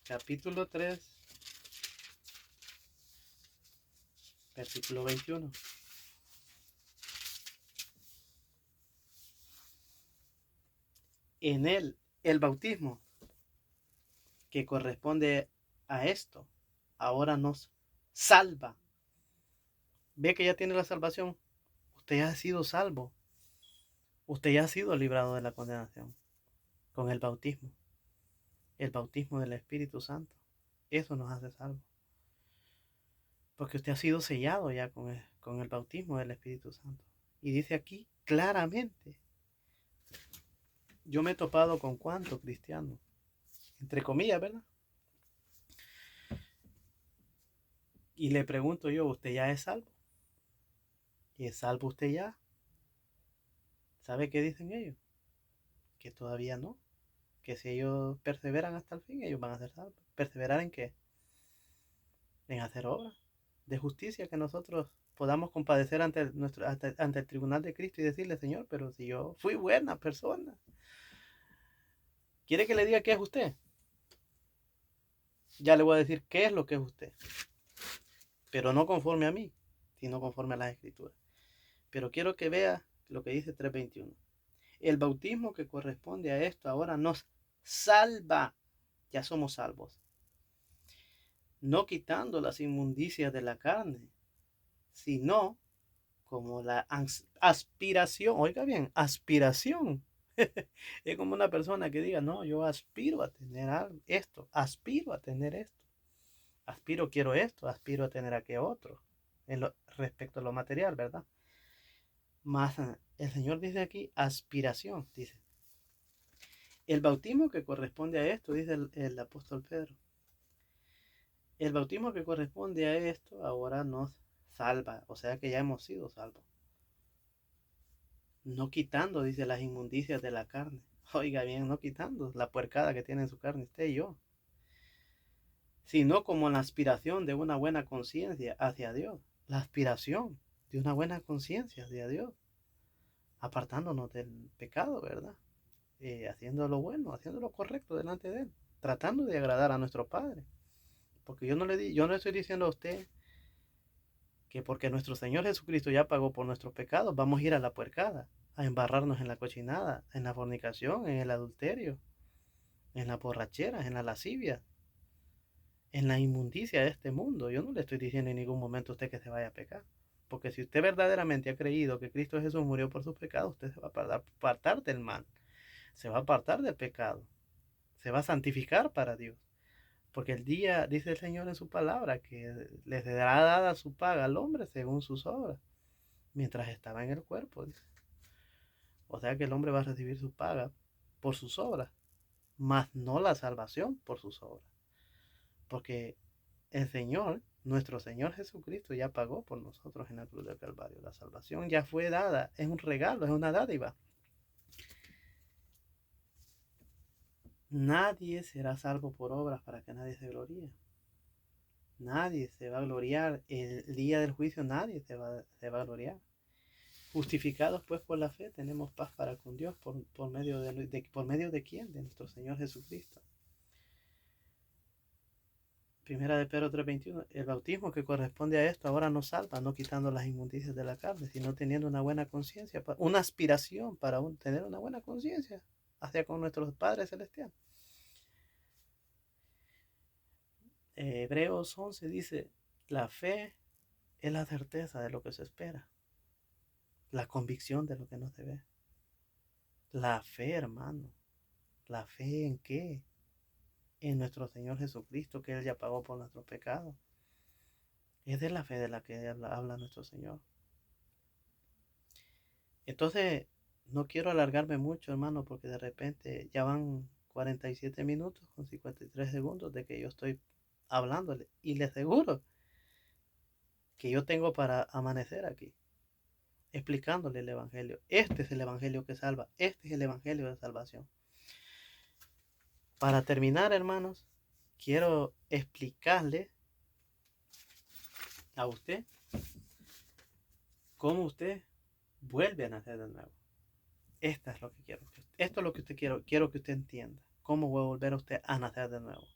capítulo 3, versículo 21. En él, el bautismo que corresponde a esto, ahora nos salva. Ve que ya tiene la salvación. Usted ya ha sido salvo. Usted ya ha sido librado de la condenación con el bautismo del Espíritu Santo. Eso nos hace salvos. Porque usted ha sido sellado ya con el bautismo del Espíritu Santo. Y dice aquí claramente, yo me he topado con cuántos cristianos, entre comillas, ¿verdad? Y le pregunto yo, ¿usted ya es salvo? ¿Y es salvo usted ya? ¿Sabe qué dicen ellos? Que todavía no. Que si ellos perseveran hasta el fin, ellos van a ser salvos. ¿Perseverar en qué? En hacer obras de justicia, que nosotros podamos compadecer ante el tribunal de Cristo y decirle, Señor, pero si yo fui buena persona. ¿Quiere que le diga qué es usted? Ya le voy a decir qué es lo que es usted. Pero no conforme a mí, sino conforme a las Escrituras. Pero quiero que vea lo que dice 3:21. El bautismo que corresponde a esto ahora nos salva. ya somos salvos. No quitando las inmundicias de la carne, sino como la aspiración, oiga bien, aspiración. Es como una persona que diga, no, yo aspiro a tener esto, aspiro a tener esto, aspiro, quiero esto, aspiro a tener aquello otro, respecto a lo material, ¿verdad? Más el Señor dice aquí aspiración, dice. El bautismo que corresponde a esto, dice el apóstol Pedro. El bautismo que corresponde a esto ahora nos salva, o sea que ya hemos sido salvos. No quitando, dice, las inmundicias de la carne. Oiga bien, no quitando la puercada que tiene en su carne usted y yo, sino como la aspiración de una buena conciencia hacia Dios. La aspiración de una buena conciencia hacia Dios, apartándonos del pecado, ¿verdad? Haciendo lo bueno, haciendo lo correcto delante de Él, tratando de agradar a nuestro Padre. Porque yo no estoy diciendo a usted que porque nuestro Señor Jesucristo ya pagó por nuestros pecados, vamos a ir a la puercada, a embarrarnos en la cochinada, en la fornicación, en el adulterio, en la borrachera, en la lascivia, en la inmundicia de este mundo. Yo no le estoy diciendo en ningún momento a usted que se vaya a pecar. Porque si usted verdaderamente ha creído que Cristo Jesús murió por sus pecados, usted se va a apartar del mal, se va a apartar del pecado, se va a santificar para Dios. Porque el día, dice el Señor en su palabra, que le será dada su paga al hombre según sus obras, mientras estaba en el cuerpo. Dice. O sea que el hombre va a recibir su paga por sus obras, mas no la salvación por sus obras. Porque el Señor, nuestro Señor Jesucristo, ya pagó por nosotros en la cruz del Calvario. La salvación ya fue dada, es un regalo, es una dádiva. Nadie será salvo por obras para que nadie se gloríe. Nadie se va a gloriar. El día del juicio nadie se va a gloriar. Justificados pues por la fe tenemos paz para con Dios por medio de quién, de nuestro Señor Jesucristo. Primera de Pedro 3:21, el bautismo que corresponde a esto ahora nos salva, no quitando las inmundicias de la carne, sino teniendo una buena conciencia, una aspiración para tener una buena conciencia hacia con nuestros padres celestiales. Hebreos 11 dice, la fe es la certeza de lo que se espera, la convicción de lo que no se ve. La fe, hermano, ¿la fe en qué? En nuestro Señor Jesucristo, que Él ya pagó por nuestros pecados. Es de la fe de la que habla nuestro Señor. Entonces, no quiero alargarme mucho, hermano, porque de repente ya van 47 minutos con 53 segundos de que yo estoy hablándole. Y le aseguro que yo tengo para amanecer aquí, explicándole el Evangelio. Este es el Evangelio que salva. Este es el Evangelio de salvación. Para terminar, hermanos, quiero explicarle a usted cómo usted vuelve a nacer de nuevo. Esto es lo que quiero. Esto es lo que usted quiero que usted entienda. Cómo va a volver a usted a nacer de nuevo.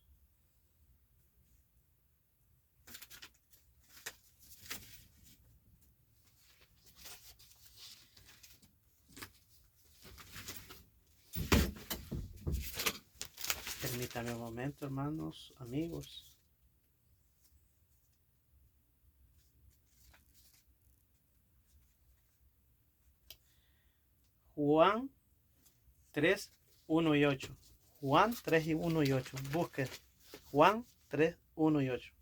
Permítame un momento, hermanos, amigos. Juan 3, 1 y 8. Juan 3, 1 y 8. Busque Juan 3, 1 y 8.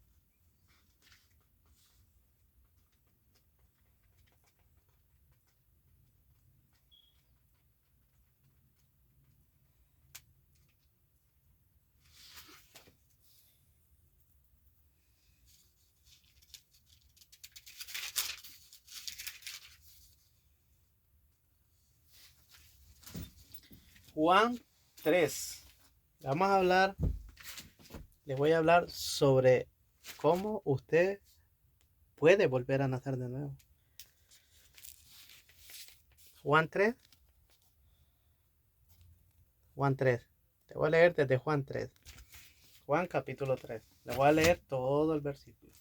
Juan 3. Vamos a hablar, les voy a hablar sobre cómo usted puede volver a nacer de nuevo. Juan 3. Juan 3. Te voy a leer desde Juan 3. Juan capítulo 3. Le voy a leer todo el versículo.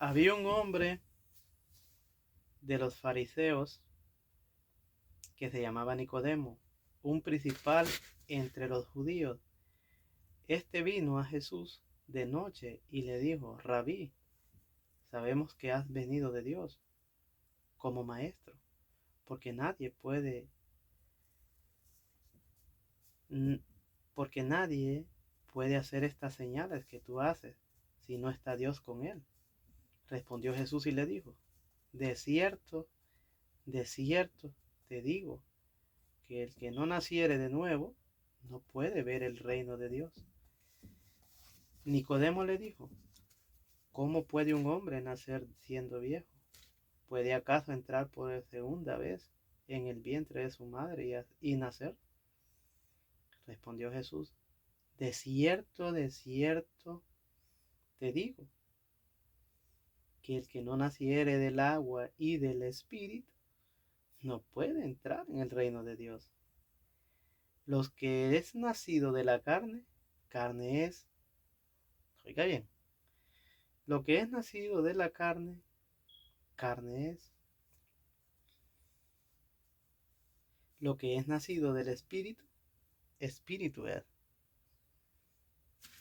Había un hombre de los fariseos que se llamaba Nicodemo, un principal entre los judíos. Este vino a Jesús de noche y le dijo: Rabí, sabemos que has venido de Dios como maestro, porque porque nadie puede hacer estas señales que tú haces si no está Dios con él. Respondió Jesús y le dijo: de cierto, te digo, que el que no naciere de nuevo no puede ver el reino de Dios. Nicodemo le dijo: ¿cómo puede un hombre nacer siendo viejo? ¿Puede acaso entrar por segunda vez en el vientre de su madre y nacer? Respondió Jesús: de cierto, te digo, que el que no naciere del agua y del Espíritu no puede entrar en el reino de Dios. Los que es nacido de la carne, carne es. Oiga bien, lo que es nacido de la carne, carne es. Lo que es nacido del Espíritu, espíritu es.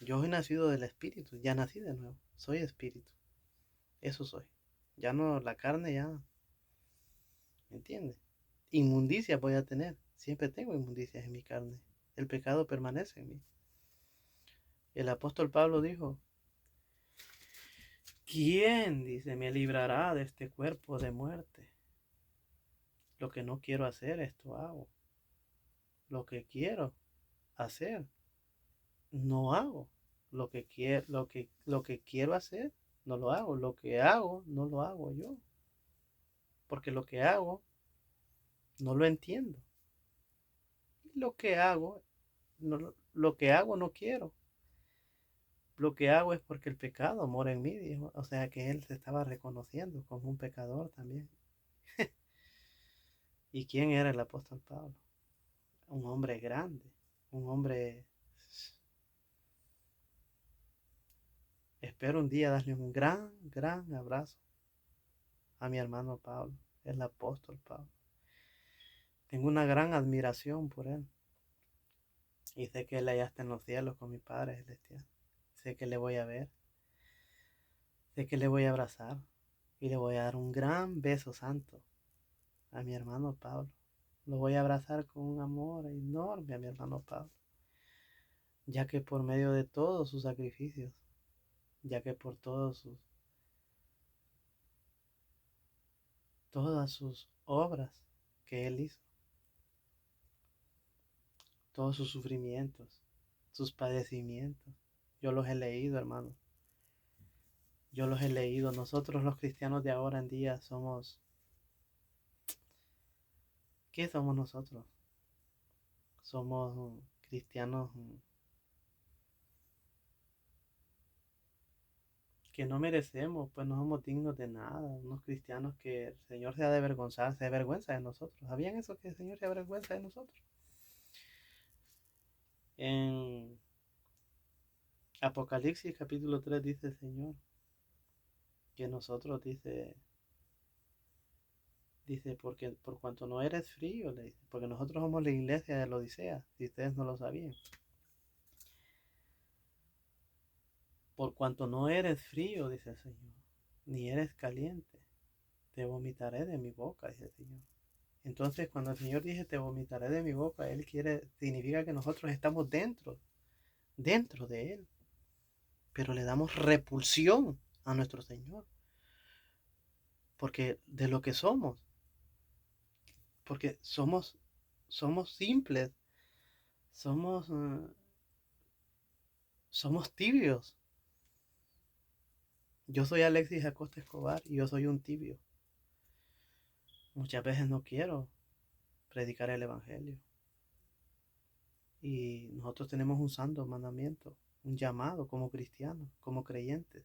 Yo soy nacido del Espíritu, ya nací de nuevo, soy espíritu. Eso soy. Ya no, la carne ya, ¿me entiendes? Inmundicia voy a tener. Siempre tengo inmundicias en mi carne. El pecado permanece en mí. El apóstol Pablo dijo: ¿quién, dice, me librará de este cuerpo de muerte? Lo que no quiero hacer, esto hago. Lo que quiero hacer, no hago. Lo que quiero hacer, no lo hago. Lo que hago, no lo hago yo. Porque lo que hago, no lo entiendo. Y lo que hago no quiero. Lo que hago es porque el pecado mora en mí, dijo. O sea que él se estaba reconociendo como un pecador también. ¿Y quién era el apóstol Pablo? Un hombre grande, un hombre. Espero un día darle un gran abrazo a mi hermano Pablo, el apóstol Pablo. Tengo una gran admiración por él. Y sé que él allá está en los cielos con mi Padre Celestial. Sé que le voy a ver. Sé que le voy a abrazar. Y le voy a dar un gran beso santo a mi hermano Pablo. Lo voy a abrazar con un amor enorme a mi hermano Pablo. Ya que por medio de todos sus sacrificios, ya que por todas sus obras que él hizo, todos sus sufrimientos, sus padecimientos, yo los he leído, hermano. Yo los he leído. Nosotros los cristianos de ahora en día somos. ¿Qué somos nosotros? Somos cristianos que no merecemos, pues no somos dignos de nada. Unos cristianos que el Señor se ha de avergonzar, se avergüenza de nosotros. ¿Sabían eso, que el Señor se avergüenza de nosotros? En Apocalipsis capítulo 3 dice el Señor que nosotros, dice, porque por cuanto no eres frío, le dice, porque nosotros somos la iglesia de la Odisea, si ustedes no lo sabían. Por cuanto no eres frío, dice el Señor, ni eres caliente, te vomitaré de mi boca, dice el Señor. Entonces, cuando el Señor dice te vomitaré de mi boca, significa que nosotros estamos dentro de Él. Pero le damos repulsión a nuestro Señor. Porque de lo que somos. Porque somos simples. Somos, somos tibios. Yo soy Alexis Acosta Escobar y yo soy un tibio. Muchas veces no quiero predicar el Evangelio. Y nosotros tenemos un santo mandamiento, un llamado como cristianos, como creyentes.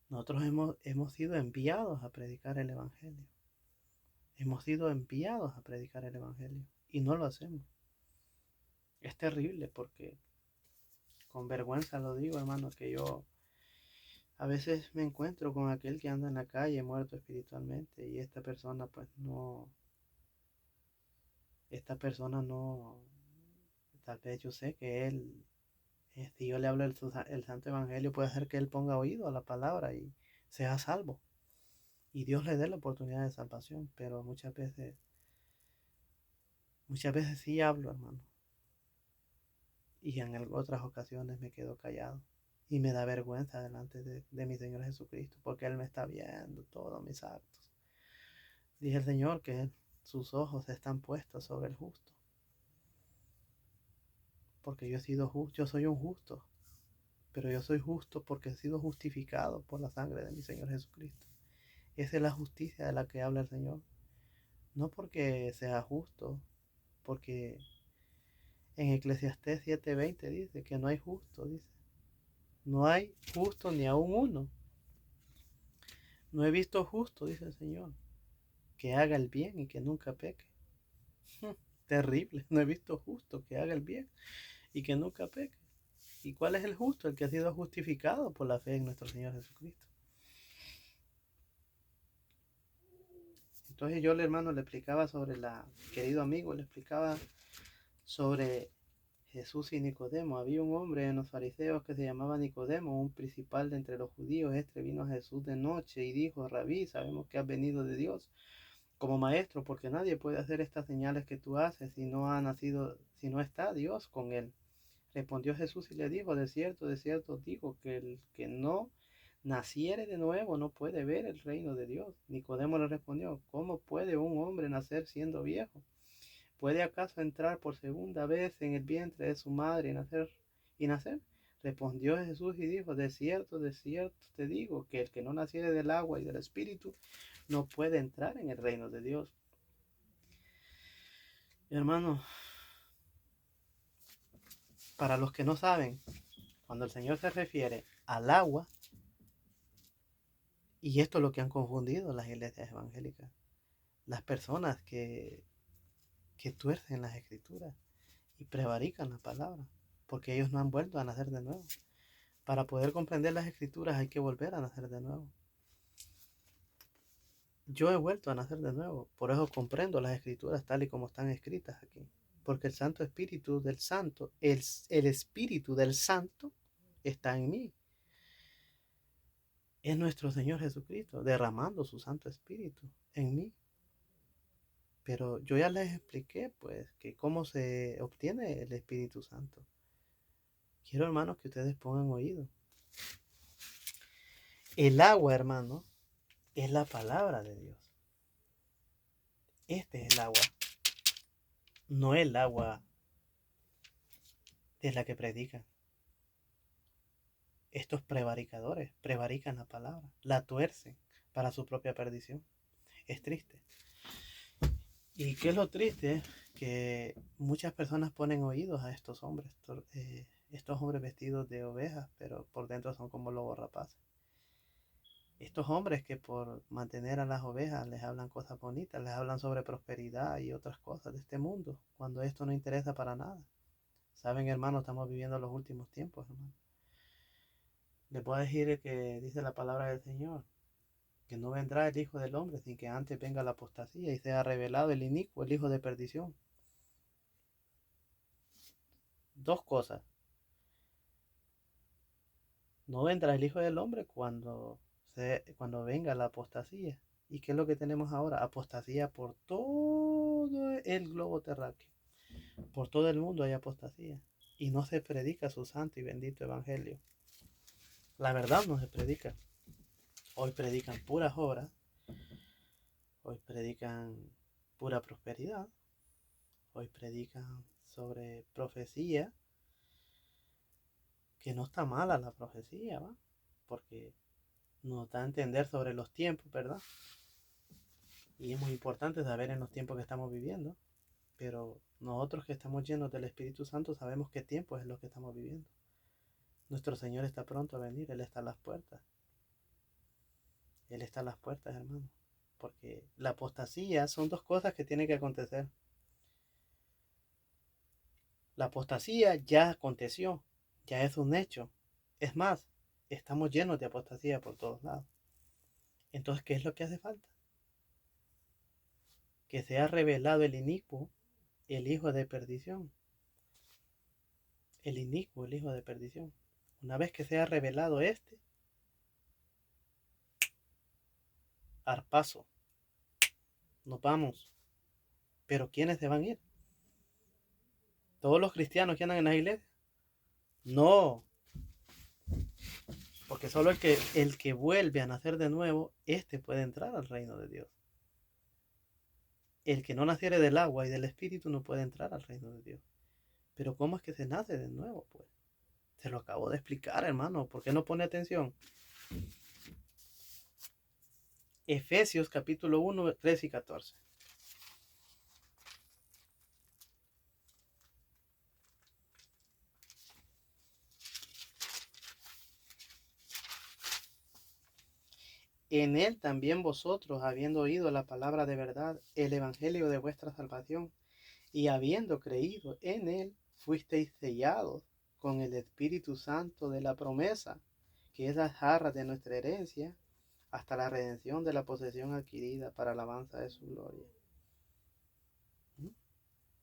Nosotros hemos sido enviados a predicar el Evangelio. Hemos sido enviados a predicar el Evangelio y no lo hacemos. Es terrible porque, con vergüenza lo digo, hermano, que yo a veces me encuentro con aquel que anda en la calle muerto espiritualmente y esta persona tal vez yo sé que Él, si yo le hablo el Santo Evangelio, puede ser que Él ponga oído a la palabra y sea salvo. Y Dios le dé la oportunidad de salvación, pero muchas veces sí hablo, hermano. Y en otras ocasiones me quedo callado. Y me da vergüenza delante de mi Señor Jesucristo, porque Él me está viendo todos mis actos. Dije el Señor que sus ojos están puestos sobre el justo. Porque yo he sido justo, yo soy un justo. Pero yo soy justo porque he sido justificado por la sangre de mi Señor Jesucristo. Esa es la justicia de la que habla el Señor. No porque sea justo, porque en Eclesiastés 7:20 dice que no hay justo, dice. No hay justo ni aún uno. No he visto justo, dice el Señor, que haga el bien y que nunca peque. Terrible, no he visto justo que haga el bien y que nunca peque. ¿Y cuál es el justo? El que ha sido justificado por la fe en nuestro Señor Jesucristo. Entonces yo, hermano, le explicaba sobre querido amigo, le explicaba sobre Jesús y Nicodemo. Había un hombre en los fariseos que se llamaba Nicodemo, un principal de entre los judíos. Este vino a Jesús de noche y dijo: Rabí, sabemos que has venido de Dios como maestro, porque nadie puede hacer estas señales que tú haces si no ha nacido, si no está Dios con él. Respondió Jesús y le dijo: de cierto digo que el que no naciere de nuevo no puede ver el reino de Dios. Nicodemo le respondió: ¿cómo puede un hombre nacer siendo viejo? ¿Puede acaso entrar por segunda vez en el vientre de su madre y nacer? Respondió Jesús y dijo: de cierto te digo que el que no naciere del agua y del espíritu no puede entrar en el reino de Dios. Hermano, para los que no saben, cuando el Señor se refiere al agua, y esto es lo que han confundido las iglesias evangélicas, las personas que tuercen las escrituras y prevarican la palabra, porque ellos no han vuelto a nacer de nuevo. Para poder comprender las escrituras hay que volver a nacer de nuevo. Yo he vuelto a nacer de nuevo, por eso comprendo las escrituras tal y como están escritas aquí. Porque el Santo Espíritu del Santo, el Espíritu del Santo está en mí. Es nuestro Señor Jesucristo derramando su Santo Espíritu en mí. Pero yo ya les expliqué, pues, que cómo se obtiene el Espíritu Santo. Quiero, hermanos, que ustedes pongan oído. El agua, hermano, es la palabra de Dios. Este es el agua, no el agua de la que predican. Estos prevaricadores prevarican la palabra, la tuercen para su propia perdición. Es triste. ¿Y qué es lo triste? Que muchas personas ponen oídos a estos hombres, estos hombres vestidos de ovejas, pero por dentro son como lobos rapaces. Estos hombres que por mantener a las ovejas les hablan cosas bonitas, les hablan sobre prosperidad y otras cosas de este mundo, cuando esto no interesa para nada. Saben, hermano, estamos viviendo los últimos tiempos, hermano. Les voy a decir que dice la palabra del Señor, que no vendrá el Hijo del Hombre sin que antes venga la apostasía y sea revelado el inicuo, el hijo de perdición. Dos cosas. No vendrá el Hijo del Hombre cuando venga la apostasía. ¿Y qué es lo que tenemos ahora? Apostasía por todo el globo terráqueo. Por todo el mundo hay apostasía. Y no se predica su santo y bendito evangelio. La verdad no se predica. Hoy predican puras obras. Hoy predican pura prosperidad. Hoy predican sobre profecía. Que no está mala la profecía, ¿va? Porque nos da a entender sobre los tiempos, ¿verdad? Y es muy importante saber en los tiempos que estamos viviendo. Pero nosotros que estamos llenos del Espíritu Santo sabemos qué tiempo es lo que estamos viviendo. Nuestro Señor está pronto a venir. Él está a las puertas. Él está a las puertas, hermano. Porque la apostasía son dos cosas que tienen que acontecer. La apostasía ya aconteció. Ya es un hecho. Es más, estamos llenos de apostasía por todos lados. Entonces, ¿qué es lo que hace falta? Que sea revelado el inicuo, el hijo de perdición. el inicuo, el hijo de perdición. Una vez que sea revelado arpazo, nos vamos. Pero ¿quiénes se van a ir? ¿Todos los cristianos que andan en la iglesia? No, porque solo el que vuelve a nacer de nuevo, puede entrar al reino de Dios. El que no naciere del agua y del espíritu no puede entrar al reino de Dios. Pero ¿cómo es que se nace de nuevo? Pues se lo acabo de explicar, hermano. ¿Por qué no pone atención? Efesios capítulo 1, 13 y 14. En él también vosotros, habiendo oído la palabra de verdad, el evangelio de vuestra salvación, y habiendo creído en él, fuisteis sellados con el Espíritu Santo de la promesa, que es la jarra de nuestra herencia, hasta la redención de la posesión adquirida para alabanza de su gloria.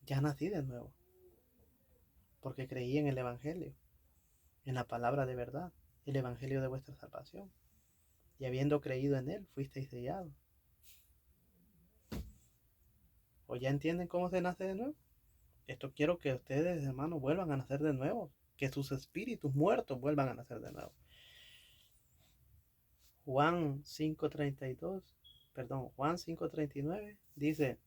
Ya nací de nuevo, porque creí en el evangelio, en la palabra de verdad, el evangelio de vuestra salvación. Y habiendo creído en él, fuisteis sellados. ¿O ya entienden cómo se nace de nuevo? Esto quiero que ustedes, hermanos, vuelvan a nacer de nuevo. Que sus espíritus muertos vuelvan a nacer de nuevo. Juan 5:32, Juan 5:39 dice: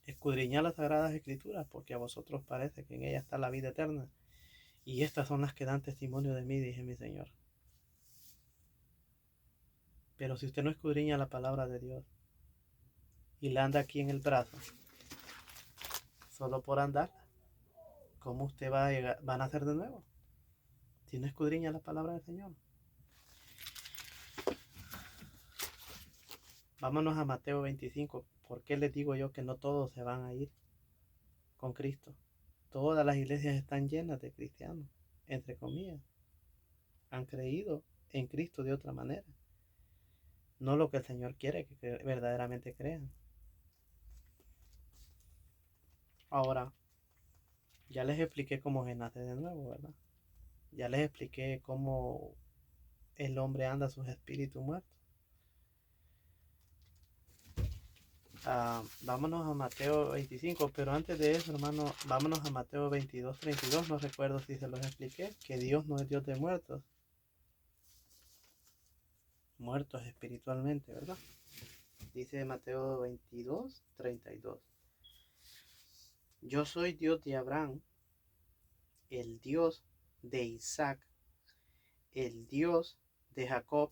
escudriñad las sagradas escrituras, porque a vosotros parece que en ellas está la vida eterna. Y estas son las que dan testimonio de mí, dije mi Señor. Pero si usted no escudriña la palabra de Dios y la anda aquí en el brazo, solo por andar, ¿cómo usted va a nacer de nuevo? Si no escudriña la palabra del Señor. Vámonos a Mateo 25. ¿Por qué les digo yo que no todos se van a ir con Cristo? Todas las iglesias están llenas de cristianos, entre comillas. Han creído en Cristo de otra manera. No lo que el Señor quiere que verdaderamente crean. Ahora, ya les expliqué cómo se nace de nuevo, ¿verdad? Ya les expliqué cómo el hombre anda sus espíritus muertos. Vámonos a Mateo 25, pero antes de eso, hermano, vámonos a Mateo 22, 32. No recuerdo si se los expliqué, que Dios no es Dios de muertos, muertos espiritualmente, ¿verdad? Dice Mateo 22, 32. Yo soy Dios de Abraham, el Dios de Isaac, el Dios de Jacob.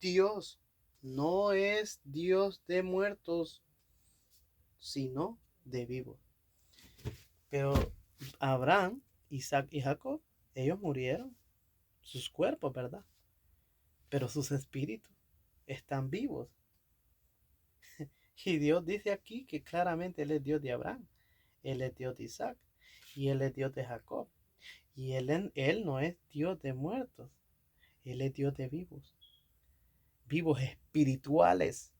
Dios no es Dios de muertos, sino de vivos. Pero Abraham, Isaac y Jacob, ellos murieron, sus cuerpos, ¿verdad? Pero sus espíritus están vivos. Y Dios dice aquí que claramente Él es Dios de Abraham, Él es Dios de Isaac y Él es Dios de Jacob. Y él no es Dios de muertos, Él es Dios de vivos, vivos espirituales.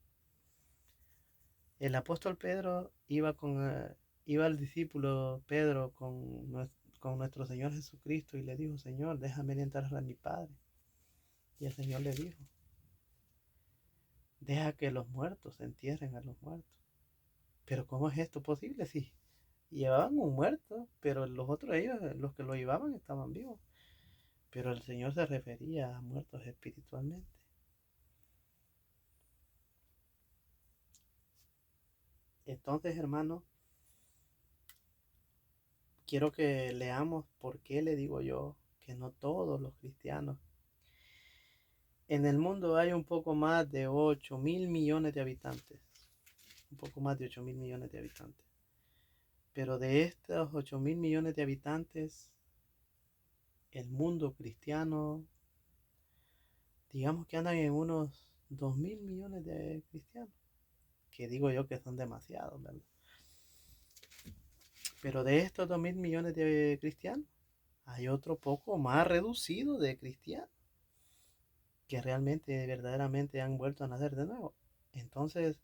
El apóstol Pedro iba al discípulo Pedro con nuestro Señor Jesucristo y le dijo: Señor, déjame entrar a mi Padre. Y el Señor le dijo: deja que los muertos entierren a los muertos. Pero ¿cómo es esto posible? Si llevaban un muerto, pero los otros, ellos, los que lo llevaban, estaban vivos. Pero el Señor se refería a muertos espiritualmente. Entonces, hermano, quiero que leamos por qué le digo yo que no todos los cristianos. En el mundo hay un poco más de 8.000 millones de habitantes. Un poco más de 8.000 millones de habitantes. Pero de estos 8.000 millones de habitantes, el mundo cristiano, digamos que andan en unos 2.000 millones de cristianos. Que digo yo que son demasiados, ¿verdad? Pero de estos 2.000 millones de cristianos, hay otro poco más reducido de cristianos que realmente, verdaderamente han vuelto a nacer de nuevo. Entonces,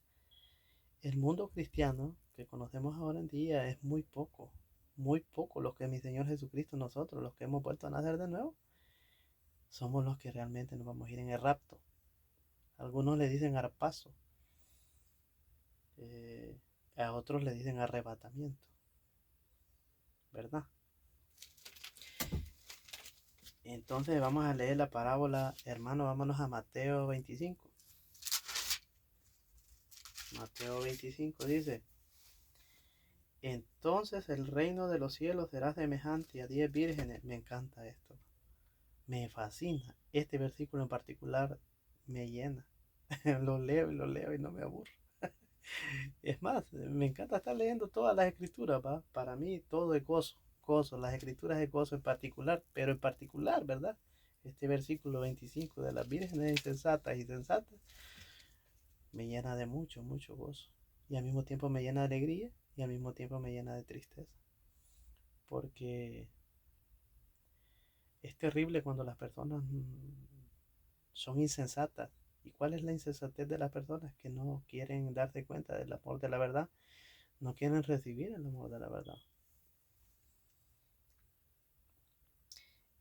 el mundo cristiano que conocemos ahora en día es muy poco, muy pocos los que mi Señor Jesucristo, nosotros, los que hemos vuelto a nacer de nuevo, somos los que realmente nos vamos a ir en el rapto. Algunos le dicen arpazo, a otros le dicen arrebatamiento, ¿verdad? Entonces vamos a leer la parábola, hermano, vámonos a Mateo 25. Mateo 25 dice: entonces el reino de los cielos será semejante a 10 vírgenes. Me encanta esto, me fascina. Este versículo en particular me llena. Lo leo y lo leo y no me aburro. Es más, me encanta estar leyendo todas las escrituras, ¿va? Para mí todo es gozo, gozo, las escrituras es gozo en particular, pero en particular, ¿verdad? Este versículo 25 de las vírgenes insensatas y sensatas me llena de mucho, mucho gozo. Y al mismo tiempo me llena de alegría y al mismo tiempo me llena de tristeza. Porque es terrible cuando las personas son insensatas. ¿Y cuál es la insensatez de las personas? Que no quieren darse cuenta del amor de la verdad, no quieren recibir el amor de la verdad.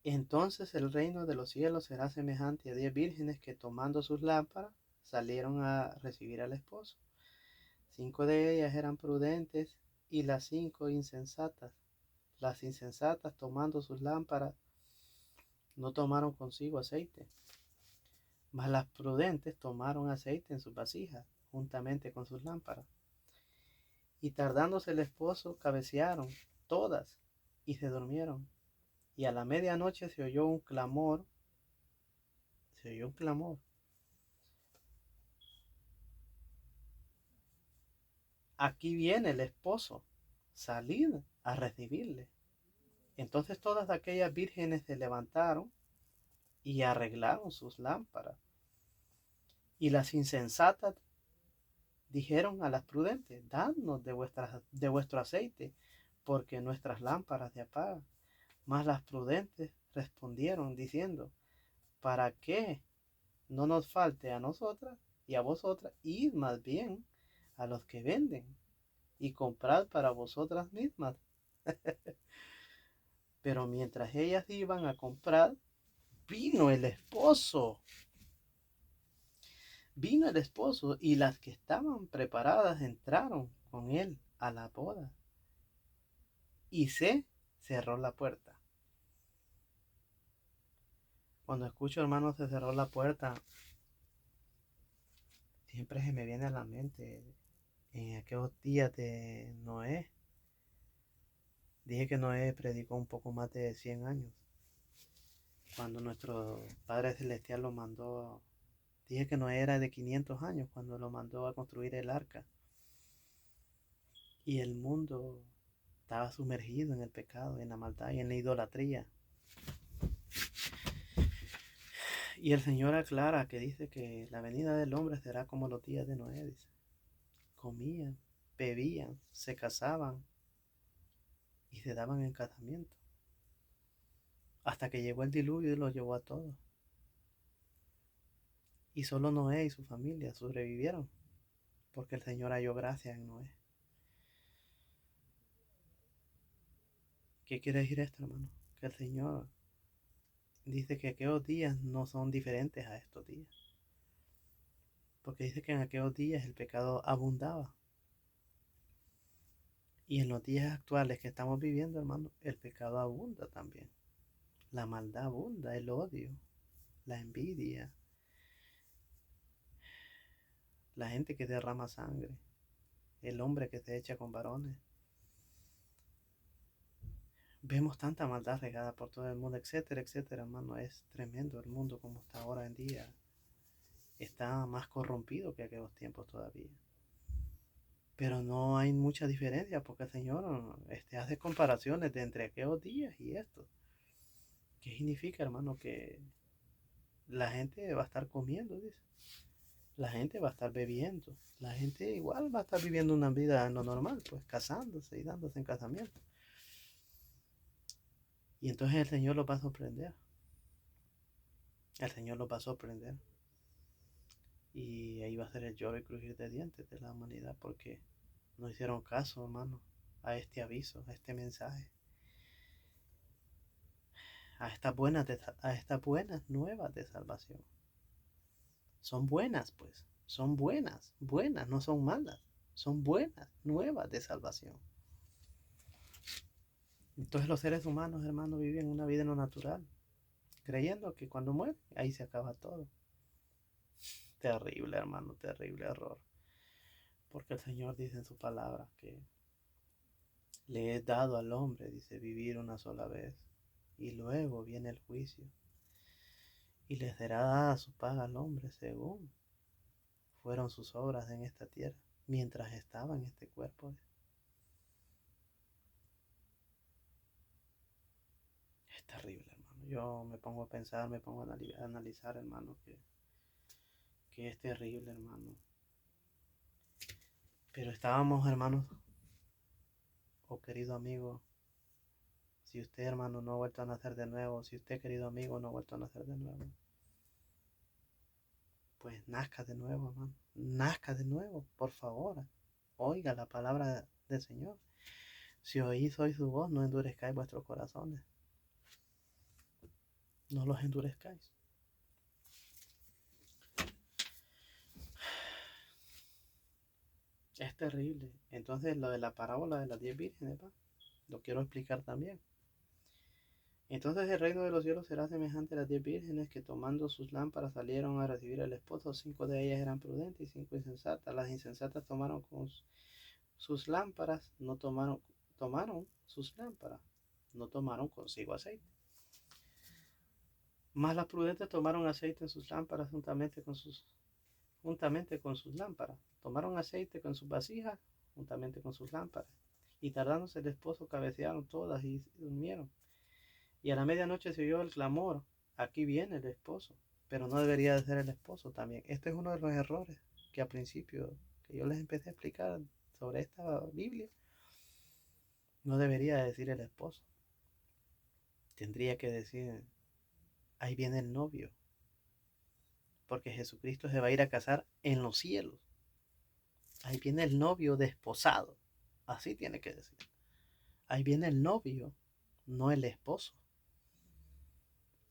Entonces el reino de los cielos será semejante a 10 vírgenes que, tomando sus lámparas, salieron a recibir al esposo. 5 de ellas eran prudentes y las 5 insensatas. Las insensatas, tomando sus lámparas, no tomaron consigo aceite, mas las prudentes tomaron aceite en sus vasijas, juntamente con sus lámparas. Y tardándose el esposo, cabecearon todas y se durmieron. Y a la medianoche se oyó un clamor. Aquí viene el esposo, salid a recibirle. Entonces todas aquellas vírgenes se levantaron y arreglaron sus lámparas. Y las insensatas dijeron a las prudentes: dadnos de vuestro aceite, porque nuestras lámparas se apagan. Mas las prudentes respondieron diciendo: para que no nos falte a nosotras y a vosotras, id más bien a los que venden y comprad para vosotras mismas. Pero mientras ellas iban a comprar, vino el esposo. Vino el esposo y las que estaban preparadas entraron con él a la boda. Y se cerró la puerta. Cuando escucho, hermano, se cerró la puerta, siempre se me viene a la mente en aquellos días de Noé. Dije que Noé predicó un poco más de 100 años. Cuando nuestro Padre Celestial lo mandó, dije que Noé era de 500 años cuando lo mandó a construir el arca. Y el mundo estaba sumergido en el pecado, en la maldad y en la idolatría. Y el Señor aclara que dice que la venida del hombre será como los días de Noé. Dice: comían, bebían, se casaban y se daban en casamiento. Hasta que llegó el diluvio y los llevó a todos. Y solo Noé y su familia sobrevivieron, porque el Señor halló gracia en Noé. ¿Qué quiere decir esto, hermano? Que el Señor dice que aquellos días no son diferentes a estos días. Porque dice que en aquellos días el pecado abundaba. Y en los días actuales que estamos viviendo, hermano, el pecado abunda también. La maldad abunda, el odio, la envidia, la gente que derrama sangre, el hombre que se echa con varones. Vemos tanta maldad regada por todo el mundo, etcétera, etcétera, hermano. Es tremendo el mundo como está ahora en día. Está más corrompido que aquellos tiempos todavía. Pero no hay mucha diferencia porque el Señor hace comparaciones de entre aquellos días y estos. ¿Qué significa, hermano? Que la gente va a estar comiendo, dice. La gente va a estar bebiendo. La gente igual va a estar viviendo una vida en lo normal, pues casándose y dándose en casamiento. Y entonces el Señor los va a sorprender. El Señor los va a sorprender. Y ahí va a ser el lloro y crujir de dientes de la humanidad porque no hicieron caso, hermano, a este aviso, a este mensaje. a estas buenas nuevas de salvación. Son buenas, pues, son buenas, buenas, no son malas, son buenas nuevas de salvación. Entonces los seres humanos, hermanos, viven una vida en lo natural, creyendo que cuando mueren, ahí se acaba todo. Terrible, hermano, terrible error. Porque el Señor dice en su palabra que le he dado al hombre, dice, vivir una sola vez. Y luego viene el juicio. Y le será dada su paga al hombre según fueron sus obras en esta tierra, mientras estaba en este cuerpo. Es terrible, hermano. Yo me pongo a pensar, me pongo a analizar, hermano, que es terrible, hermano. Pero estábamos, hermanos, oh querido amigo, si usted, hermano, no ha vuelto a nacer de nuevo, si usted, querido amigo, no ha vuelto a nacer de nuevo, pues nazca de nuevo, hermano. Nazca de nuevo, por favor. Oiga la palabra del Señor. Si oís hoy su voz, no endurezcáis vuestros corazones. No los endurezcáis. Es terrible. Entonces, lo de la parábola de las 10 vírgenes, lo quiero explicar también. Entonces el reino de los cielos será semejante a las 10 vírgenes que tomando sus lámparas salieron a recibir al esposo. 5 de ellas eran prudentes y 5 insensatas. Las insensatas tomaron con sus lámparas, tomaron sus lámparas, no tomaron consigo aceite. Mas las prudentes tomaron aceite en sus lámparas juntamente con sus lámparas. Tomaron aceite con sus vasijas juntamente con sus lámparas. Y tardándose el esposo, cabecearon todas y durmieron. Y a la medianoche se oyó el clamor: aquí viene el esposo. Pero no debería de ser el esposo también. Este es uno de los errores que al principio, que yo les empecé a explicar sobre esta Biblia, no debería decir el esposo. Tendría que decir: ahí viene el novio. Porque Jesucristo se va a ir a casar en los cielos. Ahí viene el novio desposado. Así tiene que decir. Ahí viene el novio, no el esposo.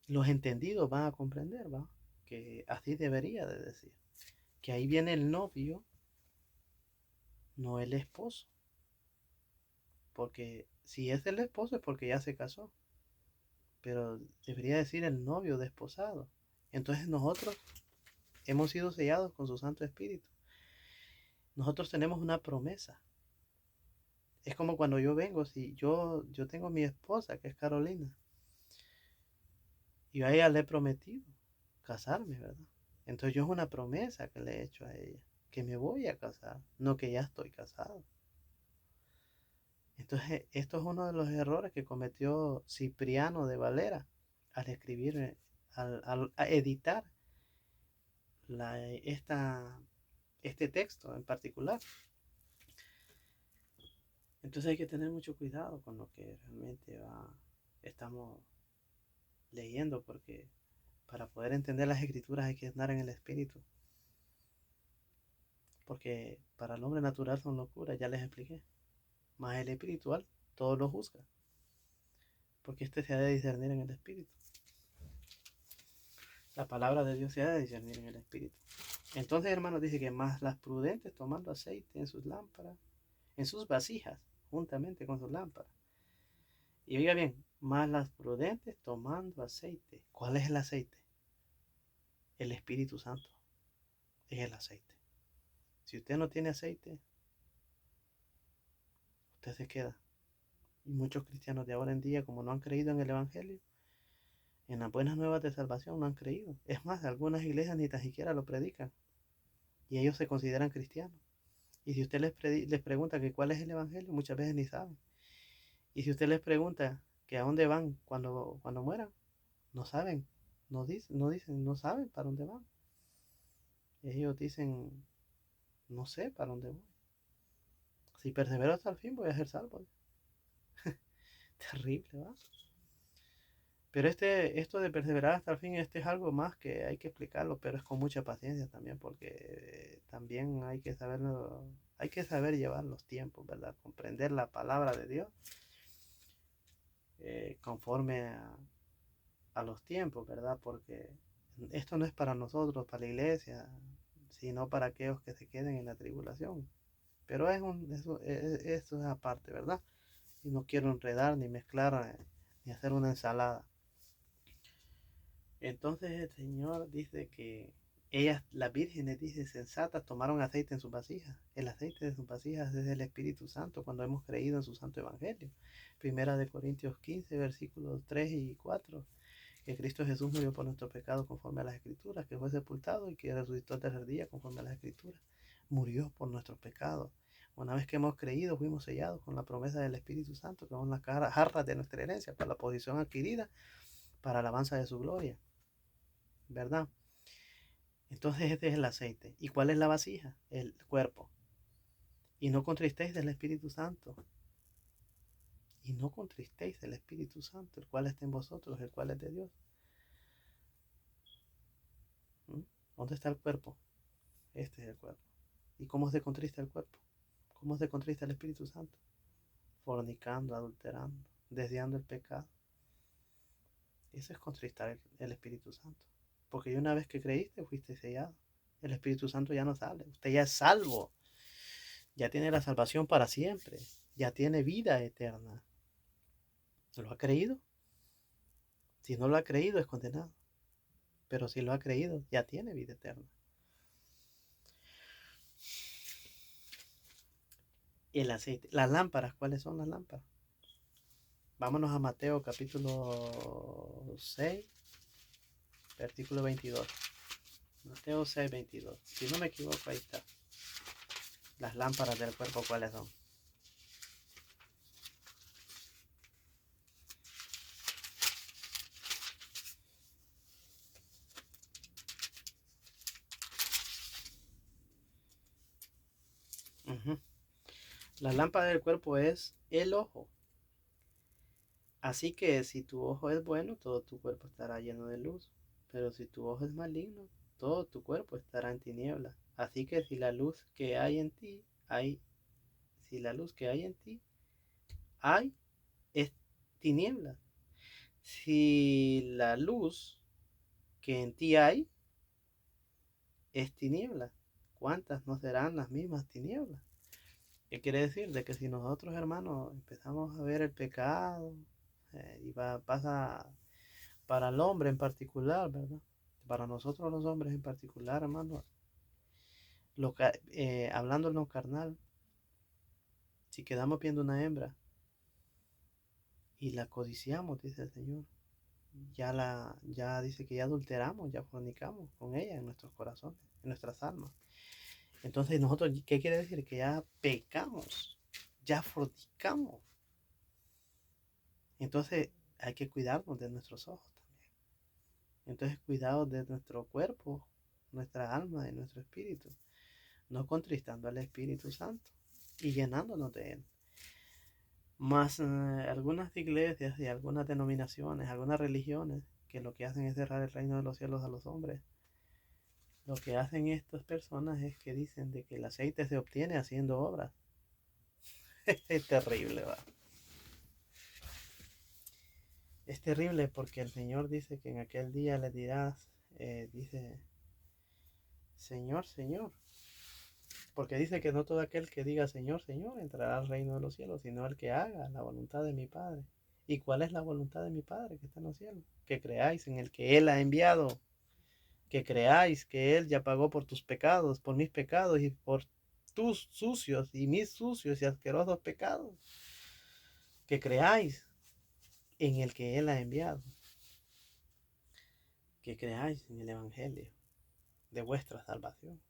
Los entendidos van a comprender, ¿va? Que así debería de decir. Que ahí viene el novio, no el esposo. Porque si es el esposo es porque ya se casó. Pero debería decir el novio desposado. Entonces nosotros hemos sido sellados con su Santo Espíritu. Nosotros tenemos una promesa. Es como cuando yo vengo, si yo tengo mi esposa, que es Carolina, y a ella le he prometido casarme, ¿verdad? Entonces yo es una promesa que le he hecho a ella, que me voy a casar, no que ya estoy casado. Entonces esto es uno de los errores que cometió Cipriano de Valera al escribir, a editar este texto en particular. Entonces hay que tener mucho cuidado con lo que realmente estamos leyendo, porque para poder entender las escrituras hay que andar en el espíritu. Porque para el hombre natural son locuras, ya les expliqué. Mas el espiritual todo lo juzga. Porque este se ha de discernir en el espíritu. La palabra de Dios se ha de discernir en el espíritu. Entonces, hermanos, dice que más las prudentes tomando aceite en sus lámparas, en sus vasijas, juntamente con sus lámparas. Y oiga bien, más las prudentes tomando aceite. ¿Cuál es el aceite? El Espíritu Santo es el aceite. Si usted no tiene aceite, usted se queda. Y muchos cristianos de ahora en día, como no han creído en el Evangelio, en las buenas nuevas de salvación, no han creído. Es más, algunas iglesias ni tan siquiera lo predican. Y ellos se consideran cristianos. Y si usted les pregunta que cuál es el Evangelio, muchas veces ni saben. Y si usted les pregunta que a dónde van cuando mueran, no saben. No saben para dónde van. Ellos dicen: no sé para dónde voy. Si persevero hasta el fin, voy a ser salvo. Terrible, ¿va? Pero esto de perseverar hasta el fin, es algo más que hay que explicarlo, pero es con mucha paciencia también, porque también hay que saber llevar los tiempos, ¿verdad? Comprender la palabra de Dios conforme a los tiempos, ¿verdad? Porque esto no es para nosotros, para la iglesia, sino para aquellos que se queden en la tribulación. Pero eso es aparte, ¿verdad? Y no quiero enredar ni mezclar ni hacer una ensalada. Entonces el Señor dice que ellas, las vírgenes, dice, sensatas, tomaron aceite en sus vasijas. El aceite de sus vasijas es el Espíritu Santo cuando hemos creído en su santo evangelio. Primera de Corintios 15, versículos 3 y 4. Que Cristo Jesús murió por nuestros pecados conforme a las Escrituras, que fue sepultado y que resucitó el tercer día conforme a las Escrituras. Murió por nuestros pecados. Una vez que hemos creído, fuimos sellados con la promesa del Espíritu Santo, que son las jarras de nuestra herencia, para la posición adquirida, para la alabanza de su gloria. ¿Verdad? Entonces este es el aceite. ¿Y cuál es la vasija? El cuerpo. Y no contristéis del Espíritu Santo. Y no contristéis del Espíritu Santo, el cual está en vosotros, el cual es de Dios. ¿Mm? ¿Dónde está el cuerpo? Este es el cuerpo. ¿Y cómo se contrista el cuerpo? ¿Cómo se contrista el Espíritu Santo? Fornicando, adulterando, desviando el pecado. Eso es contristar el Espíritu Santo. Porque una vez que creíste, fuiste sellado. El Espíritu Santo ya no sale. Usted ya es salvo. Ya tiene la salvación para siempre. Ya tiene vida eterna. ¿Lo ha creído? Si no lo ha creído, es condenado. Pero si lo ha creído, ya tiene vida eterna. El aceite. Las lámparas, ¿cuáles son las lámparas? Vámonos a Mateo capítulo 6, versículo 22. Mateo 6, 22. Si no me equivoco, ahí está. Las lámparas del cuerpo, ¿cuáles son? La lámpara del cuerpo es el ojo. Así que si tu ojo es bueno, todo tu cuerpo estará lleno de luz. Pero si tu ojo es maligno, todo tu cuerpo estará en tinieblas. Así que si la luz que hay en ti si la luz que hay en ti es tinieblas. Si la luz que en ti hay es tinieblas, ¿cuántas no serán las mismas tinieblas? ¿Qué quiere decir? De que si nosotros, hermanos, empezamos a ver el pecado, pasa para el hombre en particular, ¿verdad? Para nosotros los hombres en particular, hermanos, hablando en lo carnal, si quedamos viendo una hembra y la codiciamos, dice el Señor, ya dice que ya adulteramos, ya fornicamos con ella en nuestros corazones, en nuestras almas. Entonces nosotros, ¿qué quiere decir? Que ya pecamos, ya fornicamos. Entonces hay que cuidarnos de nuestros ojos también. Entonces cuidados de nuestro cuerpo, nuestra alma y nuestro espíritu, no contristando al Espíritu Santo y llenándonos de él. Más algunas iglesias y algunas denominaciones, algunas religiones, que lo que hacen es cerrar el reino de los cielos a los hombres. Lo que hacen estas personas es que dicen de que el aceite se obtiene haciendo obras. Es terrible, va. Es terrible porque el Señor dice que en aquel día le dirás, dice, Señor, Señor. Porque dice que no todo aquel que diga Señor, Señor entrará al reino de los cielos, sino el que haga la voluntad de mi Padre. ¿Y cuál es la voluntad de mi Padre que está en los cielos? Que creáis en el que Él ha enviado. Que creáis que Él ya pagó por tus pecados, por mis pecados y por tus sucios y mis sucios y asquerosos pecados. Que creáis en el que Él ha enviado. Que creáis en el Evangelio de vuestra salvación.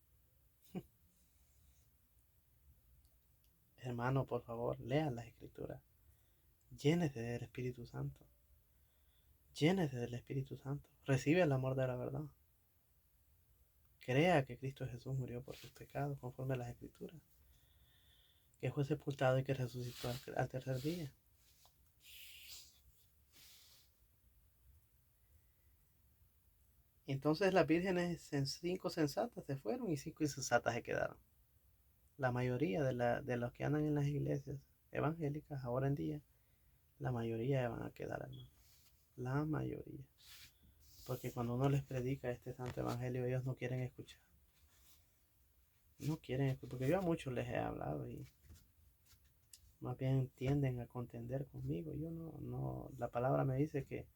Hermano, por favor, lean las Escrituras. Llénese del Espíritu Santo. Llénese del Espíritu Santo. Recibe el amor de la verdad. Crea que Cristo Jesús murió por sus pecados conforme a las Escrituras. Que fue sepultado y que resucitó al tercer día. Entonces las vírgenes, 5 sensatas se fueron y 5 insensatas se quedaron. La mayoría de los que andan en las iglesias evangélicas ahora en día, la mayoría van a quedar, hermano. La mayoría. Porque cuando uno les predica este santo evangelio, ellos no quieren escuchar. No quieren escuchar, porque yo a muchos les he hablado y más bien tienden a contender conmigo. Yo no, la palabra me dice que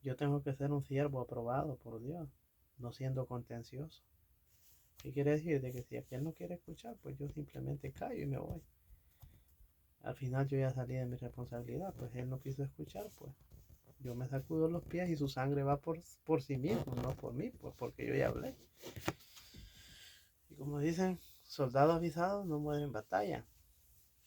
yo tengo que ser un siervo aprobado por Dios, no siendo contencioso. ¿Qué quiere decir? De que si aquel no quiere escuchar, pues yo simplemente callo y me voy. Al final yo ya salí de mi responsabilidad, pues él no quiso escuchar, pues yo me sacudo los pies y su sangre va por sí mismo, no por mí, pues porque yo ya hablé. Y como dicen, soldado avisado no muere en batalla.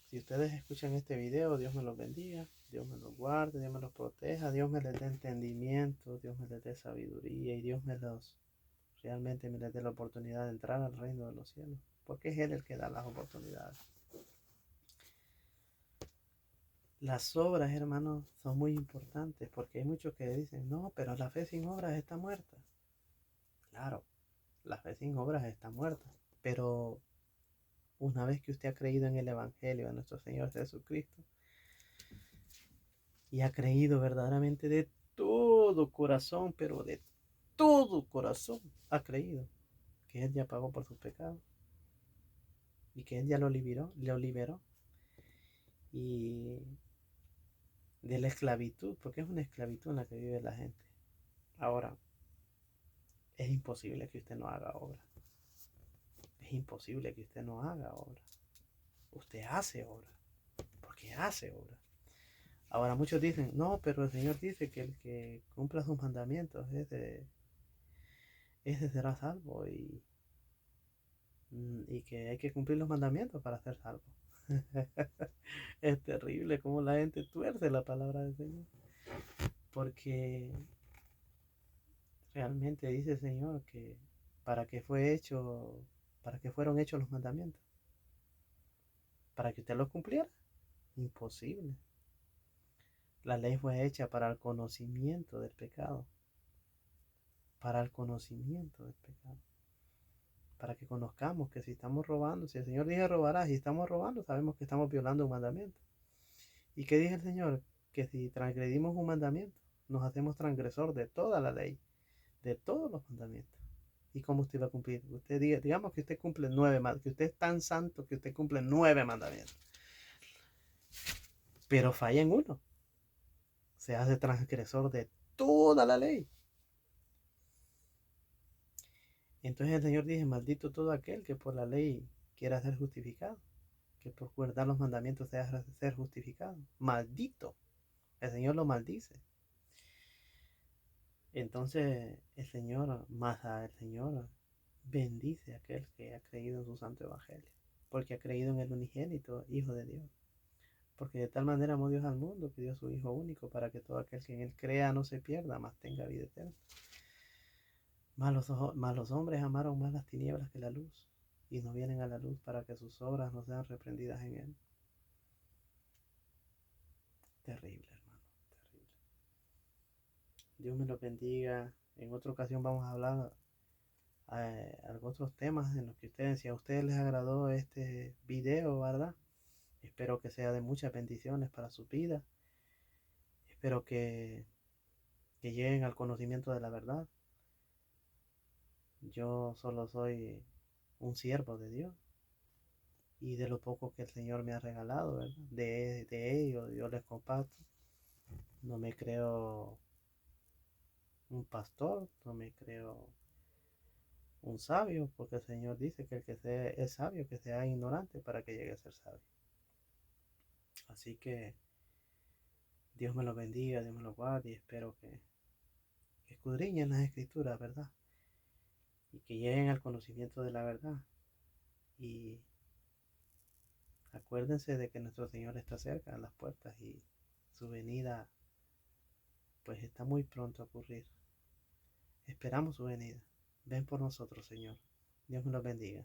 Si ustedes escuchan este video, Dios me los bendiga, Dios me los guarde, Dios me los proteja, Dios me les dé entendimiento, Dios me les dé sabiduría y Dios realmente me les dé la oportunidad de entrar al reino de los cielos, porque es Él el que da las oportunidades. Las obras, hermanos, son muy importantes, porque hay muchos que dicen, no, pero la fe sin obras está muerta. Claro, la fe sin obras está muerta, pero una vez que usted ha creído en el Evangelio de nuestro Señor Jesucristo y ha creído verdaderamente de todo corazón, pero de todo corazón, ha creído que Él ya pagó por sus pecados y que Él ya lo liberó y de la esclavitud, porque es una esclavitud en la que vive la gente. Ahora, es imposible que usted no haga obra. Es imposible que usted no haga obra. Usted hace obra, porque hace obra. Ahora muchos dicen, no, pero el Señor dice que el que cumpla sus mandamientos, ese será salvo y que hay que cumplir los mandamientos para ser salvo. Es terrible cómo la gente tuerce la palabra del Señor. Porque realmente dice el Señor que para que para que fueron hechos los mandamientos. Para que usted los cumpliera. Imposible. La ley fue hecha para el conocimiento del pecado. Para el conocimiento del pecado. Para que conozcamos que si estamos robando, si el Señor dice robarás y estamos robando, sabemos que estamos violando un mandamiento. ¿Y qué dice el Señor? Que si transgredimos un mandamiento, nos hacemos transgresor de toda la ley, de todos los mandamientos. ¿Y cómo usted va a cumplir? Usted digamos que usted cumple 9 mandamientos, que usted es tan santo que usted cumple 9 mandamientos. Pero falla en uno. Se hace transgresor de toda la ley. Entonces el Señor dice, maldito todo aquel que por la ley quiera ser justificado, que por guardar los mandamientos sea ser justificado. Maldito. El Señor lo maldice. Entonces el Señor bendice a aquel que ha creído en su santo evangelio, porque ha creído en el unigénito Hijo de Dios. Porque de tal manera amó Dios al mundo que dio su Hijo único para que todo aquel que en él crea no se pierda, mas tenga vida eterna. Mas los hombres amaron más las tinieblas que la luz, y no vienen a la luz para que sus obras no sean reprendidas en él. Terrible, hermano, terrible. Dios me lo bendiga. En otra ocasión vamos a hablar otros temas en los que si a ustedes les agradó este video, ¿verdad? Espero que sea de muchas bendiciones para su vida. Espero que lleguen al conocimiento de la verdad. Yo solo soy un siervo de Dios y de lo poco que el Señor me ha regalado, ¿verdad? De ello yo les comparto. No me creo un pastor, no me creo un sabio, porque el Señor dice que el que es sabio, que sea ignorante para que llegue a ser sabio. Así que Dios me lo bendiga, Dios me lo guarde y espero que escudriñen las escrituras, ¿verdad? Y que lleguen al conocimiento de la verdad. Y acuérdense de que nuestro Señor está cerca a las puertas y su venida pues está muy pronto a ocurrir. Esperamos su venida. Ven por nosotros, Señor. Dios me los bendiga.